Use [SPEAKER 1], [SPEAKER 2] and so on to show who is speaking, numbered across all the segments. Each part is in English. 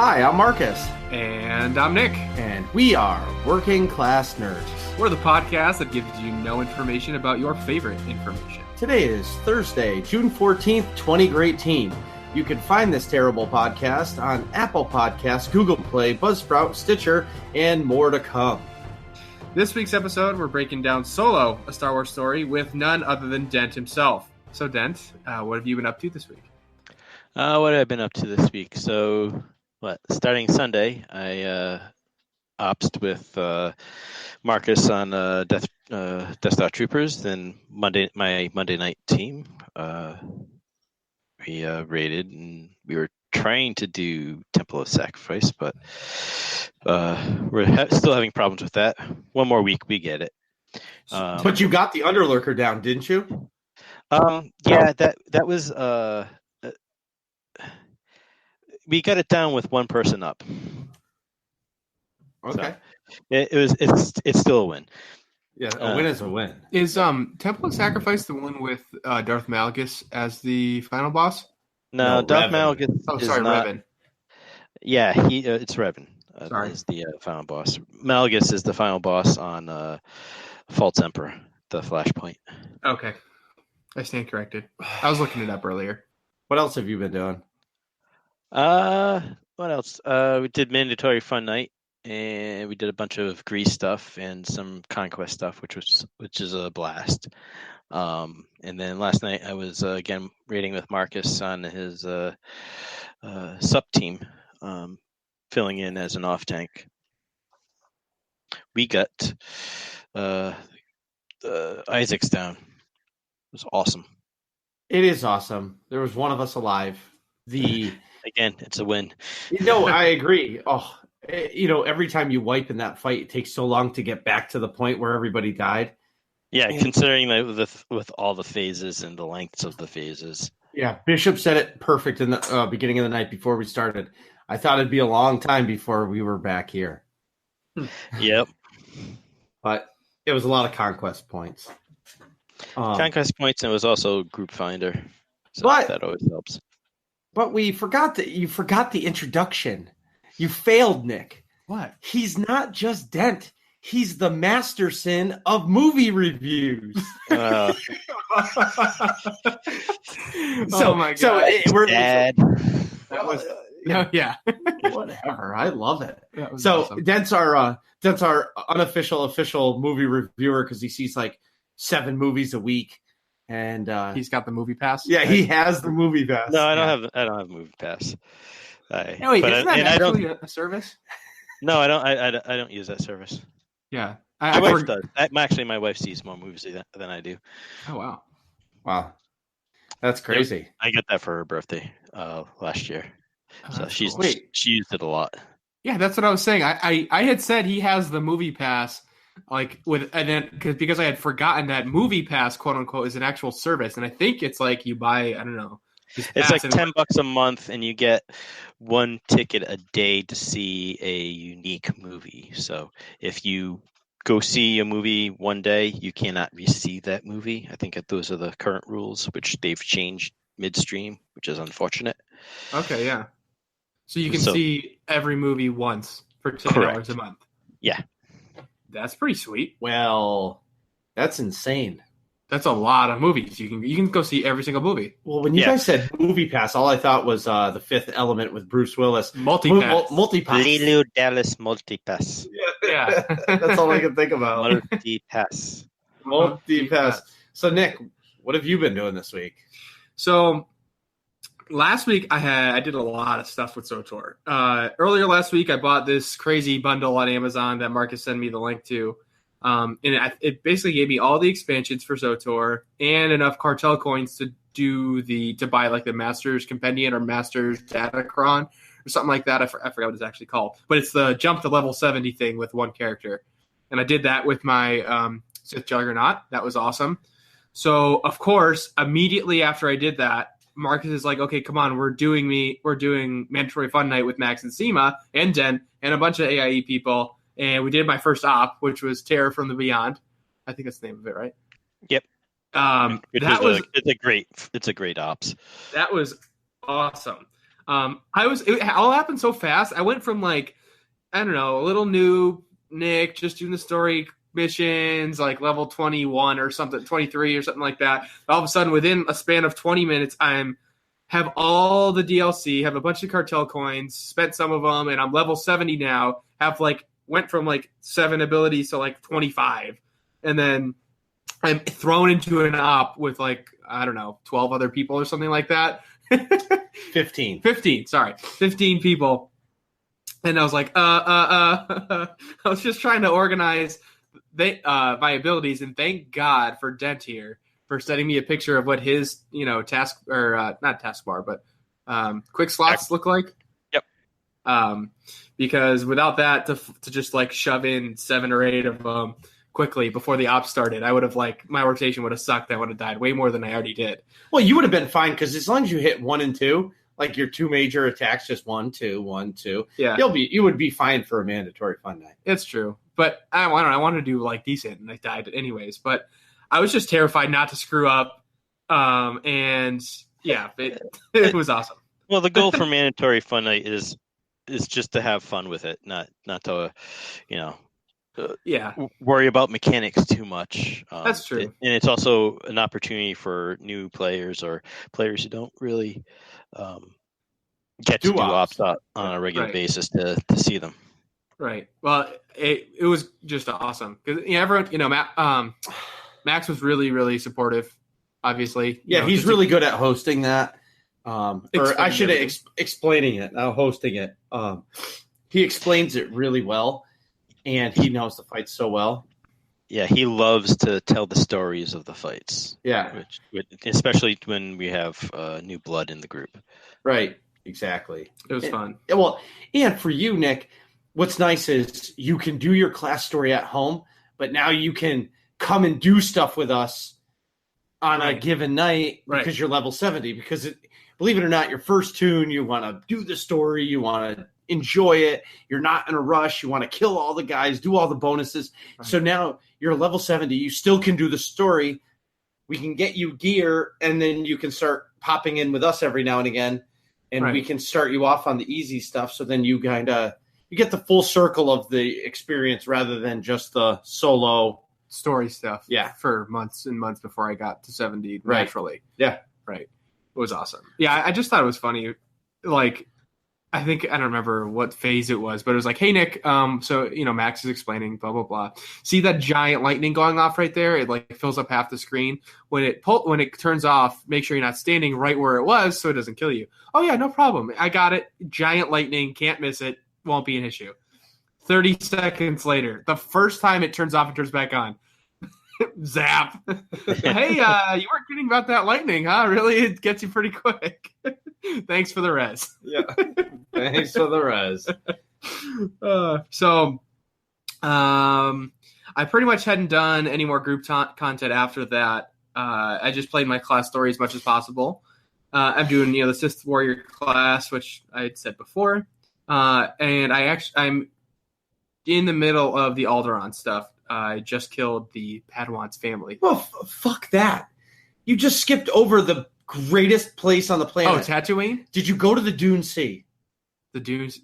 [SPEAKER 1] Hi, I'm Marcus.
[SPEAKER 2] And I'm Nick.
[SPEAKER 1] And we are Working Class Nerds.
[SPEAKER 2] We're the podcast that gives you no information about your favorite information.
[SPEAKER 1] Today is Thursday, June 14th, 2018. You can find this terrible podcast on Apple Podcasts, Google Play, Buzzsprout, Stitcher, and more to come.
[SPEAKER 2] This week's episode, we're breaking down Solo, a Star Wars story, with none other than Dent himself. So, Dent, what have you been up to this week?
[SPEAKER 3] What have I been up to this week? So, starting Sunday, I opted with Marcus on Death Star Troopers. Then my Monday night team, we raided, and we were trying to do Temple of Sacrifice, but we're still having problems with that. One more week, we get it.
[SPEAKER 1] But you got the Underlurker down, didn't you?
[SPEAKER 3] Yeah, that was. We got it down with one person up.
[SPEAKER 1] Okay.
[SPEAKER 3] So it's still a win.
[SPEAKER 1] Yeah, a win is a win.
[SPEAKER 2] Is Temple of Sacrifice the one with Darth Malgus as the final boss?
[SPEAKER 3] No, Darth
[SPEAKER 1] Revan.
[SPEAKER 3] Malgus.
[SPEAKER 2] Oh, sorry,
[SPEAKER 3] not,
[SPEAKER 2] Revan.
[SPEAKER 3] Yeah, it's Revan. Is the final boss. Malgus is the final boss on False Emperor, the Flashpoint.
[SPEAKER 2] Okay. I stand corrected. I was looking it up earlier.
[SPEAKER 1] What else have you been doing?
[SPEAKER 3] What else? We did Mandatory Fun Night, and we did a bunch of Grease stuff and some Conquest stuff, which is a blast. And then last night I was again raiding with Marcus on his sub team, filling in as an off tank. We got Isaac's down. It was awesome.
[SPEAKER 1] It is awesome. There was one of us alive.
[SPEAKER 3] Again, it's a win.
[SPEAKER 1] No, I agree. Oh, every time you wipe in that fight, it takes so long to get back to the point where everybody died.
[SPEAKER 3] Yeah, considering that with all the phases and the lengths of the phases.
[SPEAKER 1] Yeah, Bishop said it perfect in the beginning of the night before we started. I thought it'd be a long time before we were back here.
[SPEAKER 3] Yep.
[SPEAKER 1] But it was a lot of conquest points.
[SPEAKER 3] Conquest points, and it was also group finder. So that always helps.
[SPEAKER 1] But you forgot the introduction. You failed, Nick.
[SPEAKER 2] What?
[SPEAKER 1] He's not just Dent. He's the Masterson of movie reviews.
[SPEAKER 2] Oh my God.
[SPEAKER 3] We're Dad.
[SPEAKER 2] Yeah.
[SPEAKER 1] Whatever. I love it.
[SPEAKER 2] So awesome.
[SPEAKER 1] Dent's our official movie reviewer because he sees like 7 movies a week. And
[SPEAKER 2] he's got the movie pass.
[SPEAKER 1] Yeah, he has the movie pass.
[SPEAKER 3] No, I don't have movie pass.
[SPEAKER 2] Isn't that actually a service?
[SPEAKER 3] No, I don't. I don't use that service.
[SPEAKER 2] Yeah,
[SPEAKER 3] my wife does. Actually, my wife sees more movies than I do.
[SPEAKER 2] Oh
[SPEAKER 1] wow, that's crazy.
[SPEAKER 3] Yep. I got that for her birthday last year, so she used it a lot.
[SPEAKER 2] Yeah, that's what I was saying. I had said he has the movie pass. Because I had forgotten that Movie Pass, quote unquote, is an actual service, and I think it's like you buy, I don't know,
[SPEAKER 3] it's like $10 a month, and you get one ticket a day to see a unique movie. So if you go see a movie one day, you cannot re-see that movie. I think those are the current rules, which they've changed midstream, which is unfortunate.
[SPEAKER 2] Okay, yeah. So you can see every movie once for $10 a month.
[SPEAKER 3] Yeah.
[SPEAKER 2] That's pretty sweet.
[SPEAKER 1] Well, that's insane.
[SPEAKER 2] That's a lot of movies. You can go see every single movie.
[SPEAKER 1] Well, when you guys said Movie Pass, all I thought was The Fifth Element with Bruce Willis.
[SPEAKER 2] Multipass.
[SPEAKER 3] Lilo Dallas Multipass.
[SPEAKER 1] Yeah. That's all I can think about. Multipass. So, Nick, what have you been doing this week?
[SPEAKER 2] So, last week I did a lot of stuff with SWTOR. Earlier last week I bought this crazy bundle on Amazon that Marcus sent me the link to. And it basically gave me all the expansions for SWTOR and enough cartel coins to buy like the Master's Compendium or Master's Datacron or something like that. I forgot what it's actually called. But it's the jump to level 70 thing with one character. And I did that with my Sith Juggernaut. That was awesome. So, of course, immediately after I did that, Marcus is like, okay, come on, we're doing Mandatory Fun Night with Max and Seema and Dent and a bunch of AIE people, and we did my first op, which was Terror from the Beyond. I think that's the name of it, right?
[SPEAKER 3] Yep. It's a great ops.
[SPEAKER 2] That was awesome. It all happened so fast. I went from like, I don't know, a little new Nick just doing the story missions, like level 21 or something, 23 or something like that. All of a sudden, within a span of 20 minutes, have all the DLC, have a bunch of cartel coins, spent some of them, and I'm level 70 now. Went from like 7 abilities to like 25, and then I'm thrown into an op with like, I don't know, 12 other people or something like that.
[SPEAKER 1] 15,
[SPEAKER 2] sorry. 15 people. And I was like, I was just trying to organize my abilities, and thank God for Dent here for sending me a picture of what his, task, or not taskbar, but quick slots look like.
[SPEAKER 3] Yep.
[SPEAKER 2] Because without that, to just like shove in 7 or 8 of them quickly before the op started, I would have my rotation would have sucked. I would have died way more than I already did.
[SPEAKER 1] Well, you would have been fine because as long as you hit 1 and 2, like your 2 major attacks, just 1, 2, 1, 2.
[SPEAKER 2] Yeah, you
[SPEAKER 1] would be fine for a mandatory fun night.
[SPEAKER 2] It's true, but I wanted to do like decent, and I died anyways. But I was just terrified not to screw up, and yeah, it was awesome.
[SPEAKER 3] Well, the goal for mandatory fun night is just to have fun with it, not to, worry about mechanics too much.
[SPEAKER 2] That's true.
[SPEAKER 3] And it's also an opportunity for new players or players who don't really get to do ops on a regular basis to see them.
[SPEAKER 2] Right. Well, it was just awesome because everyone, Max was really, really supportive. Obviously,
[SPEAKER 1] he's really good at hosting that. Or I should explaining it, now hosting it. He explains it really well, and he knows the fights so well.
[SPEAKER 3] Yeah, he loves to tell the stories of the fights.
[SPEAKER 1] Yeah,
[SPEAKER 3] especially when we have new blood in the group.
[SPEAKER 1] Right, exactly.
[SPEAKER 2] It was fun.
[SPEAKER 1] Well, and for you, Nick, what's nice is you can do your class story at home, but now you can come and do stuff with us on a given night because you're level 70. Because believe it or not, your first tune, you want to do the story, you want to enjoy it. You're not in a rush. You want to kill all the guys, do all the bonuses. Right. So now you're level 70. You still can do the story. We can get you gear, and then you can start popping in with us every now and again, and we can start you off on the easy stuff. So then you get the full circle of the experience rather than just the solo
[SPEAKER 2] story stuff.
[SPEAKER 1] Yeah,
[SPEAKER 2] for months and months before I got to 70 naturally.
[SPEAKER 1] Yeah,
[SPEAKER 2] right. It was awesome. Yeah, I just thought it was funny. Like, I don't remember what phase it was, but it was like, hey, Nick, so, Max is explaining, blah, blah, blah. See that giant lightning going off right there? It, like, fills up half the screen. When it turns off, make sure you're not standing right where it was so it doesn't kill you. Oh, yeah, no problem. I got it. Giant lightning. Can't miss it. Won't be an issue. 30 seconds later, the first time it turns off and turns back on. Zap. Hey, you weren't kidding about that lightning, huh? Really? It gets you pretty quick. Thanks for the res.
[SPEAKER 1] Yeah. Thanks for the res.
[SPEAKER 2] I pretty much hadn't done any more group content after that. I just played my class story as much as possible. I'm doing, the Sith Warrior class, which I had said before. And I'm in the middle of the Alderaan stuff. I just killed the Padawan's family.
[SPEAKER 1] Well, fuck that. You just skipped over the greatest place on the planet.
[SPEAKER 2] Oh, Tatooine?
[SPEAKER 1] Did you go to the Dune Sea?
[SPEAKER 2] The Dunes?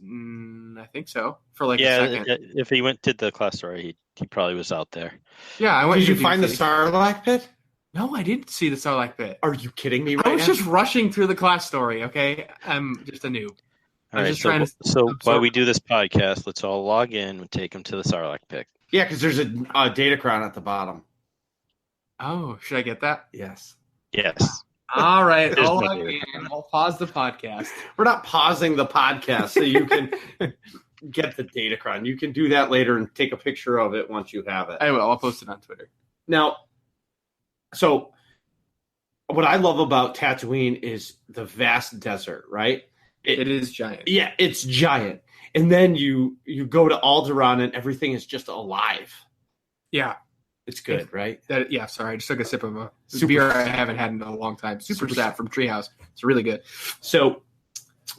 [SPEAKER 2] I think so. For like a second.
[SPEAKER 3] If he went to the class story, he probably was out there.
[SPEAKER 2] Yeah, I went.
[SPEAKER 1] Did you find the Sarlacc pit?
[SPEAKER 2] No, I didn't see the Sarlacc pit.
[SPEAKER 1] Are you kidding me
[SPEAKER 2] I was just rushing through the class story, okay? I'm just a noob.
[SPEAKER 3] All right, so while we do this podcast, let's all log in and take him to the Sarlacc pit.
[SPEAKER 1] Yeah, because there's a datacron at the bottom.
[SPEAKER 2] Oh, should I get that?
[SPEAKER 1] Yes.
[SPEAKER 2] All right, I'll pause the podcast.
[SPEAKER 1] We're not pausing the podcast so you can get the datacron. You can do that later and take a picture of it once you have it.
[SPEAKER 2] I will. I'll post it on Twitter.
[SPEAKER 1] Now, so what I love about Tatooine is the vast desert, right?
[SPEAKER 2] It is giant.
[SPEAKER 1] Yeah, it's giant. And then you go to Alderaan and everything is just alive.
[SPEAKER 2] Yeah.
[SPEAKER 1] It's good, right?
[SPEAKER 2] Sorry. I just took a sip of a beer I haven't had in a long time. Super Sap from Treehouse. It's really good.
[SPEAKER 1] So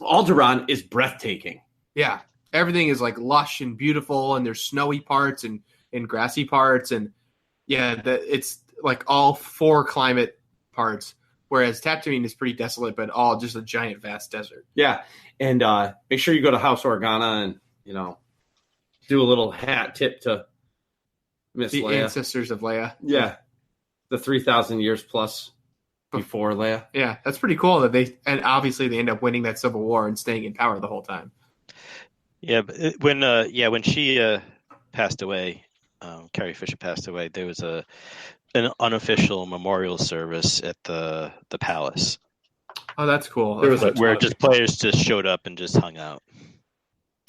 [SPEAKER 1] Alderaan is breathtaking.
[SPEAKER 2] Yeah. Everything is like lush and beautiful, and there's snowy parts and grassy parts. And yeah, it's like all 4 climate parts whereas Tatooine is pretty desolate, but all just a giant, vast desert.
[SPEAKER 1] Yeah, and make sure you go to House Organa and do a little hat tip to Miss
[SPEAKER 2] The
[SPEAKER 1] Leia.
[SPEAKER 2] ancestors of Leia.
[SPEAKER 1] Yeah, the 3,000 years plus before Leia.
[SPEAKER 2] Yeah, that's pretty cool and obviously they end up winning that Civil War and staying in power the whole time.
[SPEAKER 3] Yeah, but when she passed away, Carrie Fisher passed away. There was an unofficial memorial service at the palace.
[SPEAKER 2] Oh, that's cool.
[SPEAKER 1] There was
[SPEAKER 3] where just players just showed up and just hung out.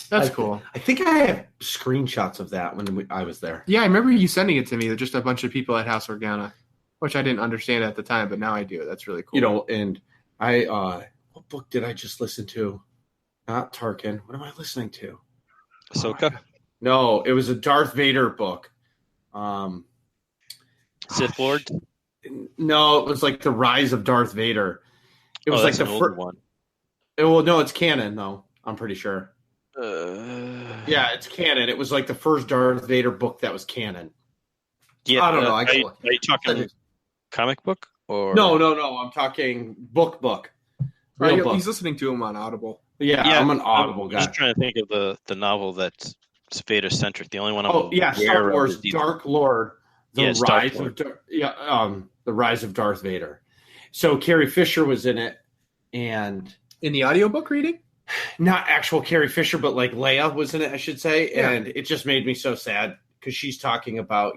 [SPEAKER 2] That's cool.
[SPEAKER 1] I think I have screenshots of that when I was there.
[SPEAKER 2] Yeah, I remember you sending it to me. Just a bunch of people at House Organa, which I didn't understand at the time, but now I do. That's really cool.
[SPEAKER 1] And I what book did I just listen to? Not Tarkin. What am I listening to?
[SPEAKER 3] Ahsoka?
[SPEAKER 1] No, it was a Darth Vader book.
[SPEAKER 3] Sith Lord?
[SPEAKER 1] No, it was like the Rise of Darth Vader. It was like the
[SPEAKER 3] first one.
[SPEAKER 1] Well, no, it's canon though. I'm pretty sure. Yeah, it's canon. It was like the first Darth Vader book that was canon.
[SPEAKER 3] Yeah,
[SPEAKER 1] I don't know.
[SPEAKER 3] Are you talking comic book or
[SPEAKER 1] No. I'm talking book. Real book.
[SPEAKER 2] He's listening to him on Audible.
[SPEAKER 1] Yeah, I'm an Audible guy.
[SPEAKER 3] I'm just trying to think of the novel that's Vader centric. The only one
[SPEAKER 1] Star Wars Dark Lord. The Rise of Darth Vader. So Carrie Fisher was in it, and
[SPEAKER 2] in the audiobook reading?
[SPEAKER 1] Not actual Carrie Fisher, but like Leia was in it, I should say.
[SPEAKER 2] Yeah.
[SPEAKER 1] And it just made me so sad because she's talking about,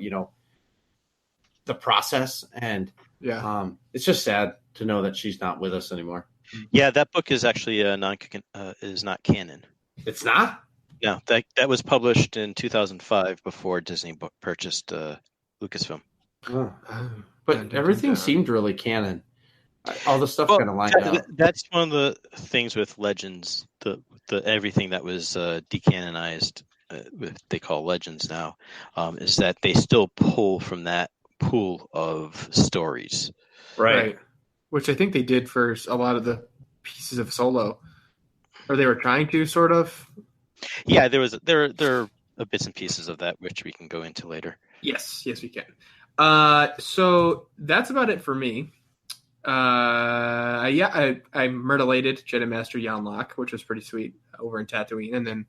[SPEAKER 1] the process. And it's just sad to know that she's not with us anymore.
[SPEAKER 3] Yeah, that book is actually is not canon.
[SPEAKER 1] It's not?
[SPEAKER 3] No, that was published in 2005 before Disney purchased Lucasfilm.
[SPEAKER 1] Oh. But everything seemed really canon. All the stuff kind of lined up.
[SPEAKER 3] That's one of the things with Legends. The everything that was decanonized, they call Legends now, is that they still pull from that pool of stories.
[SPEAKER 2] Right. Which I think they did for a lot of the pieces of Solo, or they were trying to sort of.
[SPEAKER 3] Yeah, there are bits and pieces of that which we can go into later.
[SPEAKER 2] Yes, we can. So that's about it for me. I myrtleited Jedi Master Yonlock, which was pretty sweet over in Tatooine, and then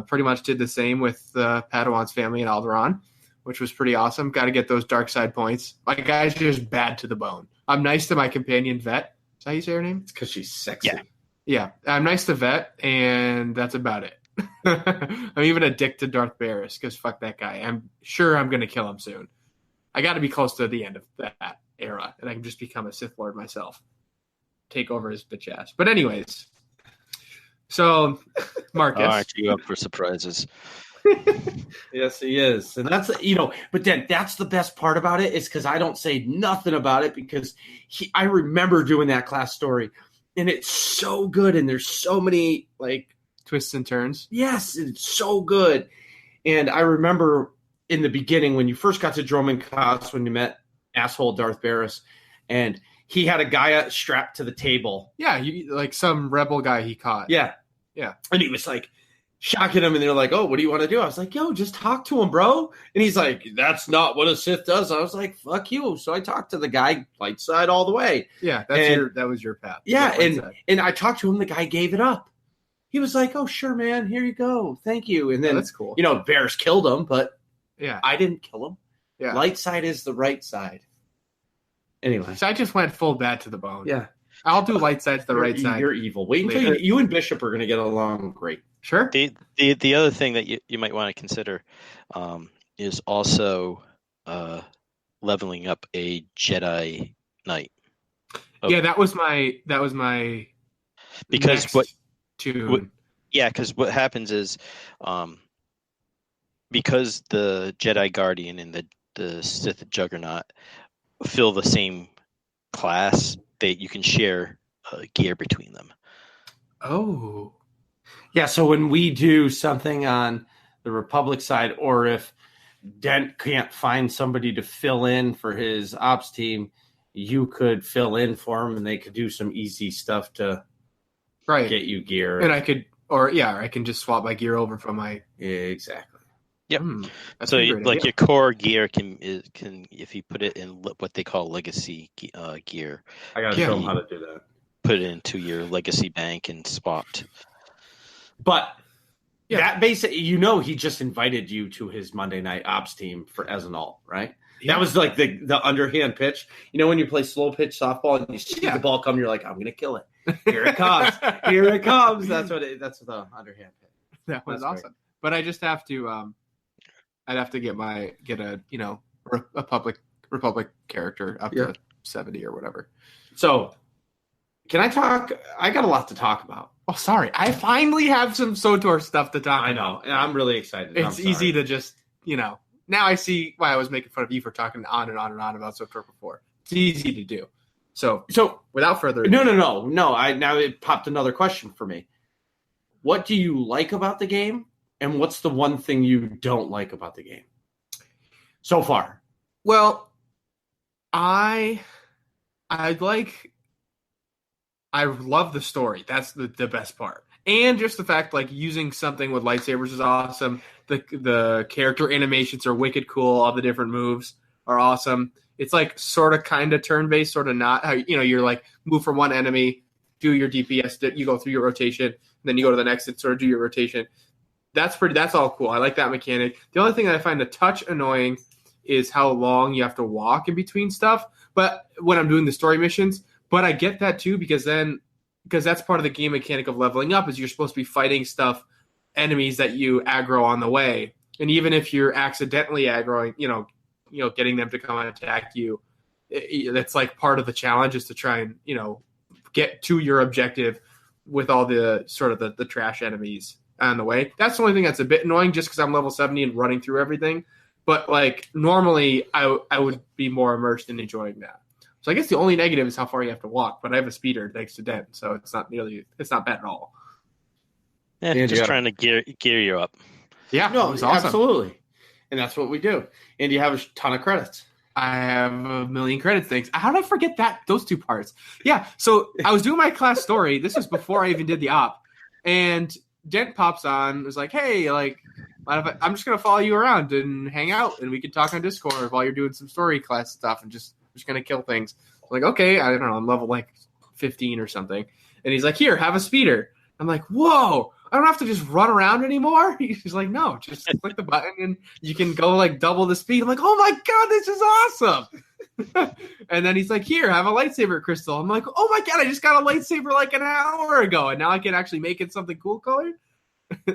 [SPEAKER 2] pretty much did the same with Padawan's family in Alderaan, which was pretty awesome. Got to get those dark side points. My guy's just bad to the bone. I'm nice to my companion Vet. Is that how you say her name?
[SPEAKER 1] It's because she's sexy.
[SPEAKER 2] Yeah. I'm nice to Vet, and that's about it. I'm even a dick to Darth Barris because fuck that guy. I'm sure I'm going to kill him soon. I got to be close to the end of that era, and I can just become a Sith Lord myself. Take over his bitch ass. But anyways, so Marcus.
[SPEAKER 3] Aren't you up for surprises?
[SPEAKER 1] Yes, he is. And that's, but then that's the best part about it is because I don't say nothing about it because I remember doing that class story and it's so good. And there's so many like
[SPEAKER 2] twists and turns.
[SPEAKER 1] Yes. It's so good. And I remember in the beginning when you first got to Droman Kos, when you met asshole Darth Barris, and he had a guy strapped to the table.
[SPEAKER 2] Yeah. Like some rebel guy he caught.
[SPEAKER 1] Yeah. And he was like, shocking him, and they're like, "Oh, what do you want to do?" I was like, "Yo, just talk to him, bro." And he's like, "That's not what a Sith does." I was like, "Fuck you!" So I talked to the guy, light side all the way.
[SPEAKER 2] Yeah, that was your path.
[SPEAKER 1] Yeah, and I talked to him. The guy gave it up. He was like, "Oh, sure, man. Here you go. Thank you." And then
[SPEAKER 2] that's cool.
[SPEAKER 1] Bears killed him, but
[SPEAKER 2] yeah,
[SPEAKER 1] I didn't kill him.
[SPEAKER 2] Yeah,
[SPEAKER 1] light side is the right side. Anyway,
[SPEAKER 2] so I just went full bad to the bone.
[SPEAKER 1] Yeah,
[SPEAKER 2] I'll do light side to the right side.
[SPEAKER 1] You're evil. Wait until you and Bishop are going to get along great.
[SPEAKER 2] Sure.
[SPEAKER 3] The other thing that you might want to consider is also leveling up a Jedi Knight.
[SPEAKER 2] Yeah, that was my
[SPEAKER 3] because
[SPEAKER 2] because
[SPEAKER 3] what happens is because the Jedi Guardian and the Sith Juggernaut fill the same class, you can share gear between them.
[SPEAKER 2] Oh.
[SPEAKER 1] Yeah, so when we do something on the Republic side, or if Dent can't find somebody to fill in for his ops team, you could fill in for him, and they could do some easy stuff to get you gear.
[SPEAKER 2] And I can just swap my gear over from my...
[SPEAKER 1] Yeah, exactly.
[SPEAKER 3] Yep.
[SPEAKER 2] That's
[SPEAKER 3] So
[SPEAKER 2] a great
[SPEAKER 3] like
[SPEAKER 2] idea.
[SPEAKER 3] your core gear can if you put it in what they call legacy gear,
[SPEAKER 1] I gotta show him how to do that.
[SPEAKER 3] Put it into your legacy bank and spot.
[SPEAKER 1] But that basically, he just invited you to his Monday Night Ops team for Esenol, right? Yeah. That was like the underhand pitch. When you play slow pitch softball and you see the ball come, you're like, I'm gonna kill it. Here it comes. Here it comes. That's the underhand pitch.
[SPEAKER 2] That was awesome. Great. But I just have to I'd have to get a Republic character up to 70 or whatever.
[SPEAKER 1] So can I talk? I got a lot to talk about.
[SPEAKER 2] Oh, sorry. I finally have some SWTOR stuff to talk about.
[SPEAKER 1] I know. And I'm really excited.
[SPEAKER 2] It's easy to just, now I see why I was making fun of you for talking on and on and on about SWTOR before. It's easy to do. So without further ado.
[SPEAKER 1] No. Now it popped another question for me. What do you like about the game? And what's the one thing you don't like about the game so far?
[SPEAKER 2] Well, I love the story. That's the best part. And just the fact, using something with lightsabers is awesome. The character animations are wicked cool. All the different moves are awesome. It's sort of kind of turn-based, sort of not. How you're move from one enemy, do your DPS, you go through your rotation, and then you go to the next and sort of do your rotation. That's all cool. I like that mechanic. The only thing that I find a touch annoying is how long you have to walk in between stuff. But when I'm doing the story missions, but I get that too because that's part of the game mechanic of leveling up is you're supposed to be fighting enemies that you aggro on the way. And even if you're accidentally aggroing, getting them to come and attack you, that's part of the challenge is to try and, get to your objective with all the sort of the trash enemies on the way. That's the only thing that's a bit annoying just because I'm level 70 and running through everything. But normally I would be more immersed in enjoying that. So I guess the only negative is how far you have to walk, but I have a speeder thanks to Dent, so it's not bad at all.
[SPEAKER 3] Yeah, just trying to gear you up.
[SPEAKER 2] Yeah,
[SPEAKER 1] no,
[SPEAKER 2] it was awesome.
[SPEAKER 1] Absolutely. And that's what we do. And you have a ton of credits.
[SPEAKER 2] I have 1 million credits, thanks. How did I forget those two parts? Yeah, so I was doing my class story. This was before I even did the op. And Dent pops on, was like, hey, I'm just going to follow you around and hang out, and we can talk on Discord while you're doing some story class stuff and just going to kill things. I'm like, okay, I don't know, I'm level 15 or something. And he's like, here, have a speeder. I'm like, whoa, I don't have to just run around anymore? He's like, no, just click the button and you can go double the speed. I'm like, oh my God, this is awesome. And then he's like, here, have a lightsaber crystal. I'm like, oh my God, I just got a lightsaber an hour ago. And now I can actually make it something cool colored.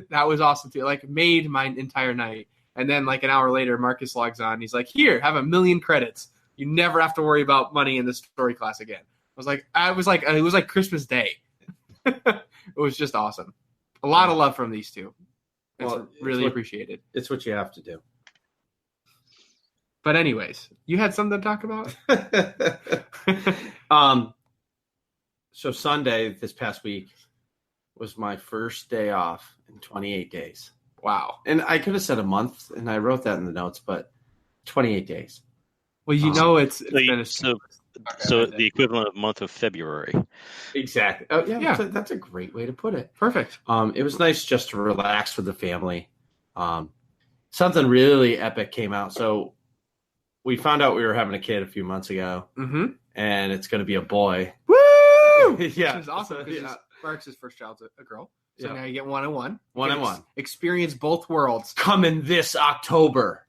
[SPEAKER 2] That was awesome too. Made my entire night. And then an hour later, Marcus logs on. He's like, here, have 1 million credits. You never have to worry about money in the story class again. It was like Christmas Day. It was just awesome. A lot of love from these two. It's really appreciated.
[SPEAKER 1] It's what you have to do.
[SPEAKER 2] But anyways, you had something to talk about?
[SPEAKER 1] So Sunday this past week was my first day off in 28 days.
[SPEAKER 2] Wow.
[SPEAKER 1] And I could have said a month, and I wrote that in the notes, but 28 days.
[SPEAKER 2] Well, it's finished.
[SPEAKER 3] So the equivalent of month of February.
[SPEAKER 1] Exactly. Oh, yeah. That's a great way to put it.
[SPEAKER 2] Perfect.
[SPEAKER 1] It was nice just to relax with the family. Something really epic came out. So we found out we were having a kid a few months ago, and it's going to be a boy.
[SPEAKER 2] Woo!
[SPEAKER 1] Yeah.
[SPEAKER 2] Which is awesome because Mark's first child's a girl. So now you get 1-on-1.
[SPEAKER 1] 1-on-1.
[SPEAKER 2] Experience both worlds.
[SPEAKER 1] Coming this October.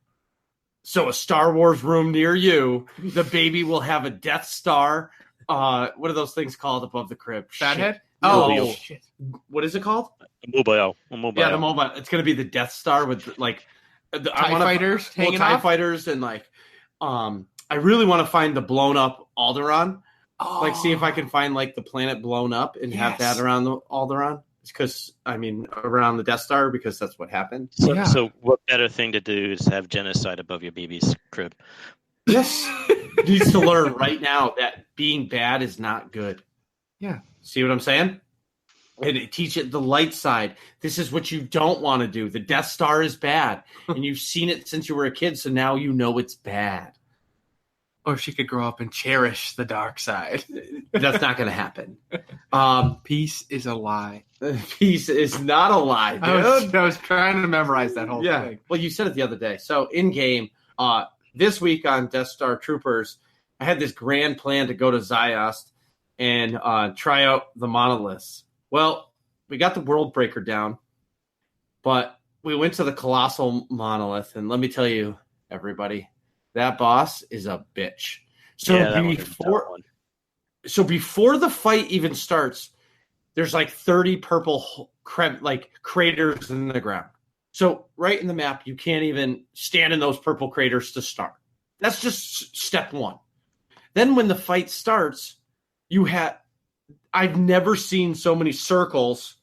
[SPEAKER 1] So a Star Wars room near you. The baby will have a Death Star. What are those things called above the crib?
[SPEAKER 2] Fathead?
[SPEAKER 1] Oh, shit. What is it called?
[SPEAKER 3] A mobile.
[SPEAKER 1] Yeah, the mobile. It's going to be the Death Star with TIE
[SPEAKER 2] fighters hanging
[SPEAKER 1] TIE
[SPEAKER 2] off?
[SPEAKER 1] fighters and I really want to find the blown up Alderaan. See if I can find the planet blown up and have that around the Alderaan. Because, around the Death Star, because that's what happened.
[SPEAKER 3] So what better thing to do is have genocide above your baby's crib?
[SPEAKER 1] Yes. Needs to learn right now that being bad is not good.
[SPEAKER 2] Yeah.
[SPEAKER 1] See what I'm saying? And teach it the light side. This is what you don't want to do. The Death Star is bad. And you've seen it since you were a kid, so now you know it's bad.
[SPEAKER 2] Or she could grow up and cherish the dark side.
[SPEAKER 1] That's not going to happen.
[SPEAKER 2] Peace is a lie.
[SPEAKER 1] Peace is not a lie, dude.
[SPEAKER 2] I was trying to memorize that whole thing.
[SPEAKER 1] Well, you said it the other day. So in game, this week on Death Star Troopers, I had this grand plan to go to Ziost and try out the monoliths. Well, we got the World Breaker down, but we went to the Colossal Monolith, and let me tell you, everybody, that boss is a bitch. So before the fight even starts, there's like 30 purple craters in the ground. So right in the map, you can't even stand in those purple craters to start. That's just step one. Then when the fight starts, I've never seen so many circles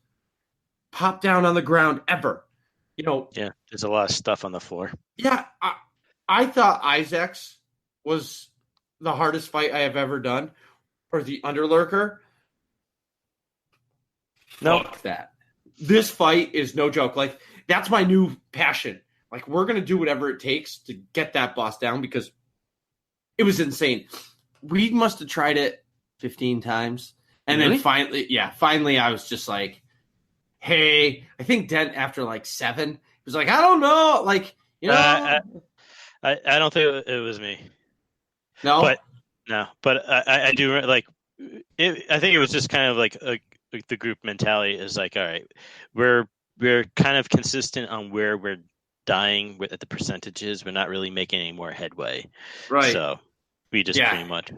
[SPEAKER 1] pop down on the ground ever.
[SPEAKER 3] Yeah, there's a lot of stuff on the floor.
[SPEAKER 1] Yeah, I thought Isaac's was the hardest fight I have ever done, or the Underlurker.
[SPEAKER 3] No,
[SPEAKER 1] Fuck that. This fight is no joke. Like, that's my new passion. Like, we're gonna do whatever it takes to get that boss down because it was insane. We must have tried it 15 times, and then finally, I was just like, "Hey," I think Dent after like 7 was like, "I don't know," like.
[SPEAKER 3] I don't think it was me.
[SPEAKER 1] No,
[SPEAKER 3] but I do like it. I think it was just kind of like the group mentality is like, all right, we're kind of consistent on where we're dying at the percentages. We're not really making any more headway,
[SPEAKER 1] right?
[SPEAKER 3] So we just pretty much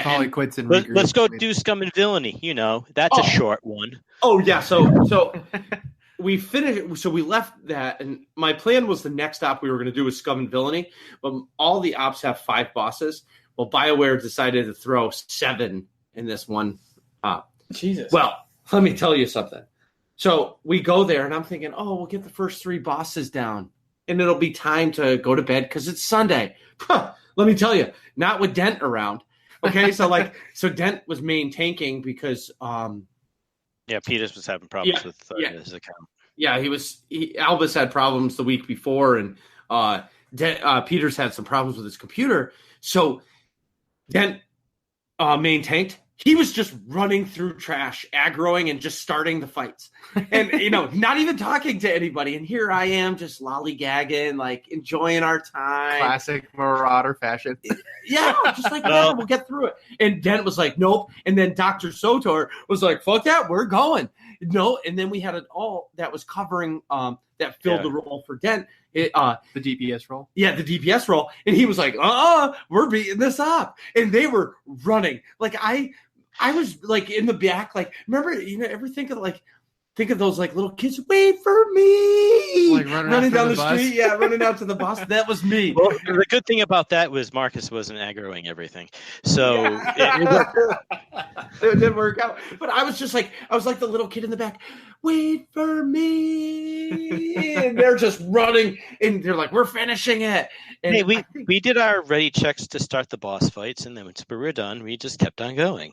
[SPEAKER 2] probably quits and
[SPEAKER 3] let's go do Scum and Villainy. That's a short one.
[SPEAKER 1] Oh yeah, so. We finished, so we left that, and my plan was the next op we were going to do was Scum and Villainy, but all the ops have 5 bosses. Well, BioWare decided to throw 7 in this one op.
[SPEAKER 2] Jesus.
[SPEAKER 1] Well, let me tell you something. So we go there, and I'm thinking, we'll get the first 3 bosses down, and it'll be time to go to bed because it's Sunday. Let me tell you, not with Dent around. Okay, so Dent was main tanking because
[SPEAKER 3] Peters was having problems with his account.
[SPEAKER 1] Yeah, Albus had problems the week before, and Peters had some problems with his computer. So Dent main tanked. He was just running through trash, aggroing, and just starting the fights. And, not even talking to anybody. And here I am just lollygagging, like enjoying our time.
[SPEAKER 2] Classic Marauder fashion.
[SPEAKER 1] Yeah, just like, we'll get through it. And Dent was like, nope. And then Dr. SWTOR was like, fuck that, we're going. No, and then we had it all that was covering, that filled the role for Dent. The
[SPEAKER 2] DPS role?
[SPEAKER 1] Yeah, the DPS role. And he was like, we're beating this up. And they were running. Like, I was like in the back, like, remember, ever think of those like little kids, wait for me,
[SPEAKER 2] like running
[SPEAKER 1] down the street, running out to the bus. That was me.
[SPEAKER 3] Well, the good thing about that was Marcus wasn't aggroing everything, so
[SPEAKER 1] it didn't work out. But I was like the little kid in the back, wait for me, and they're just running, and they're like, we're finishing it. And
[SPEAKER 3] hey, we did our ready checks to start the boss fights, and then once we were done, we just kept on going.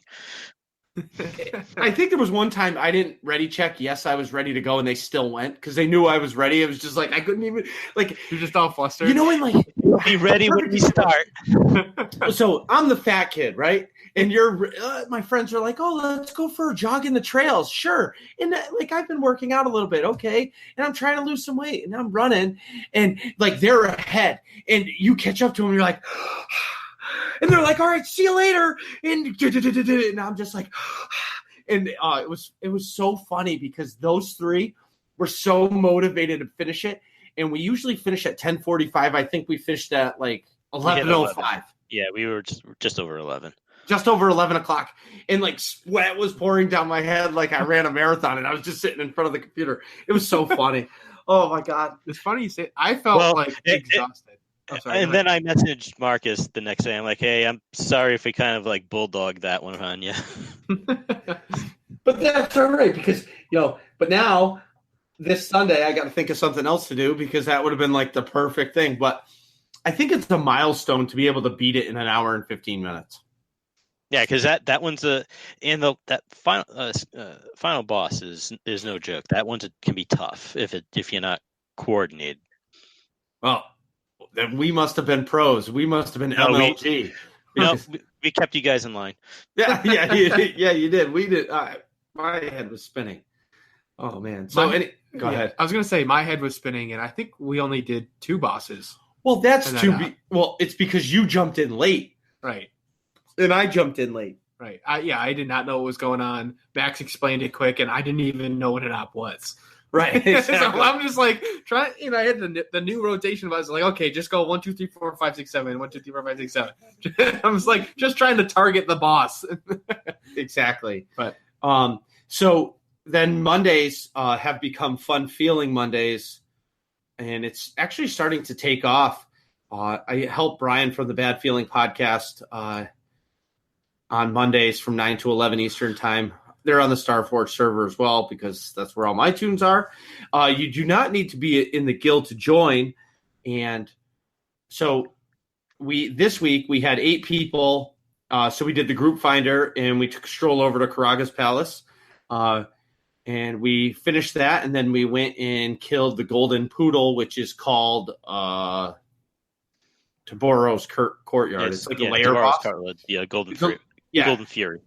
[SPEAKER 1] I think there was one time I didn't ready check. Yes, I was ready to go, and they still went because they knew I was ready. It was just like I couldn't even
[SPEAKER 2] you're just all flustered.
[SPEAKER 1] And like
[SPEAKER 3] be ready when we start.
[SPEAKER 1] So I'm the fat kid, right? And my friends are like, "Oh, let's go for a jog in the trails." Sure. And I've been working out a little bit, okay? And I'm trying to lose some weight, and I'm running, and like they're ahead, and you catch up to them, and you're like. And they're like, all right, see you later. And I'm just like, and it was so funny because those 3 were so motivated to finish it. And we usually finish at 10:45. I think we finished at like 11:05.
[SPEAKER 3] Yeah, we were just over 11.
[SPEAKER 1] Just over 11 o'clock. And like sweat was pouring down my head like I ran a marathon and I was just sitting in front of the computer. It was so funny. Oh my God.
[SPEAKER 2] It's funny you say I felt exhausted.
[SPEAKER 3] And then I messaged Marcus the next day. I'm like, hey, I'm sorry if we kind of like bulldogged that one on you.
[SPEAKER 1] But that's all right because, but now this Sunday I got to think of something else to do because that would have been like the perfect thing. But I think it's a milestone to be able to beat it in an hour and 15 minutes.
[SPEAKER 3] Yeah, because that one's that final boss is no joke. That one can be tough if you're not coordinated.
[SPEAKER 1] Well, then we must have been pros. We must have been MLG.
[SPEAKER 3] No, we kept you guys in line.
[SPEAKER 1] Yeah, you did. We did. My head was spinning. Oh man. So go ahead.
[SPEAKER 2] I was gonna say my head was spinning, and I think we only did 2 bosses.
[SPEAKER 1] Well, that's it's because you jumped in late,
[SPEAKER 2] right?
[SPEAKER 1] And I jumped in late,
[SPEAKER 2] right? I did not know what was going on. Max explained it quick, and I didn't even know what an op was.
[SPEAKER 1] Right. Exactly.
[SPEAKER 2] So I'm just like trying. I had the new rotation. I was like, okay, just go 1, 2, 3, 4, 5, 6, 7. 1, 2, 3, 4, 5, 6, 7. I was like, just trying to target the boss.
[SPEAKER 1] Exactly. But so then Mondays have become fun feeling Mondays, and it's actually starting to take off. I help Brian from the Bad Feeling podcast on Mondays from 9 to 11 Eastern time. They're on the StarForge server as well because that's where all my tunes are. You do not need to be in the guild to join. And so this week we had 8 people. So we did the group finder and we took a stroll over to Karaga's Palace. And we finished that. And then we went and killed the Golden Poodle, which is called Taboro's Courtyard. It's like a lair boss.
[SPEAKER 3] Golden Fury. Yeah. Golden Fury.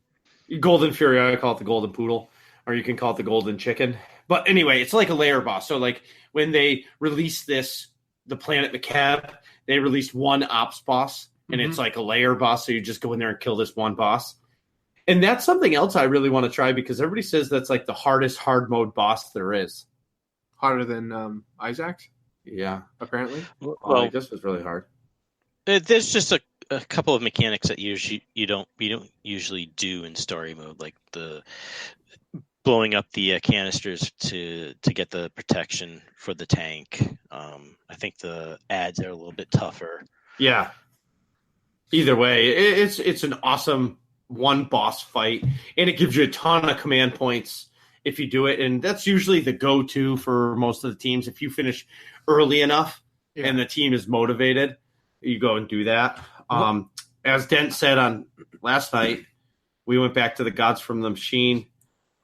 [SPEAKER 1] Golden Fury, I call it the Golden Poodle, or you can call it the Golden Chicken. But anyway, it's like a layer boss. So like when they released the Planet McCab, they released one ops boss, and it's like a layer boss. So you just go in there and kill this one boss. And that's something else I really want to try because everybody says that's like the hardest hard mode boss there is.
[SPEAKER 2] Harder than Isaac's?
[SPEAKER 1] Yeah.
[SPEAKER 2] Apparently.
[SPEAKER 1] Well, this was really hard.
[SPEAKER 3] There's just a couple of mechanics that you don't usually do in story mode, like the blowing up the canisters to get the protection for the tank. I think the ads are a little bit tougher.
[SPEAKER 1] Yeah. Either way, it's an awesome one boss fight, and it gives you a ton of command points if you do it, and that's usually the go-to for most of the teams. If you finish early enough and the team is motivated, you go and do that. As Dent said on last night, we went back to the Gods from the Machine.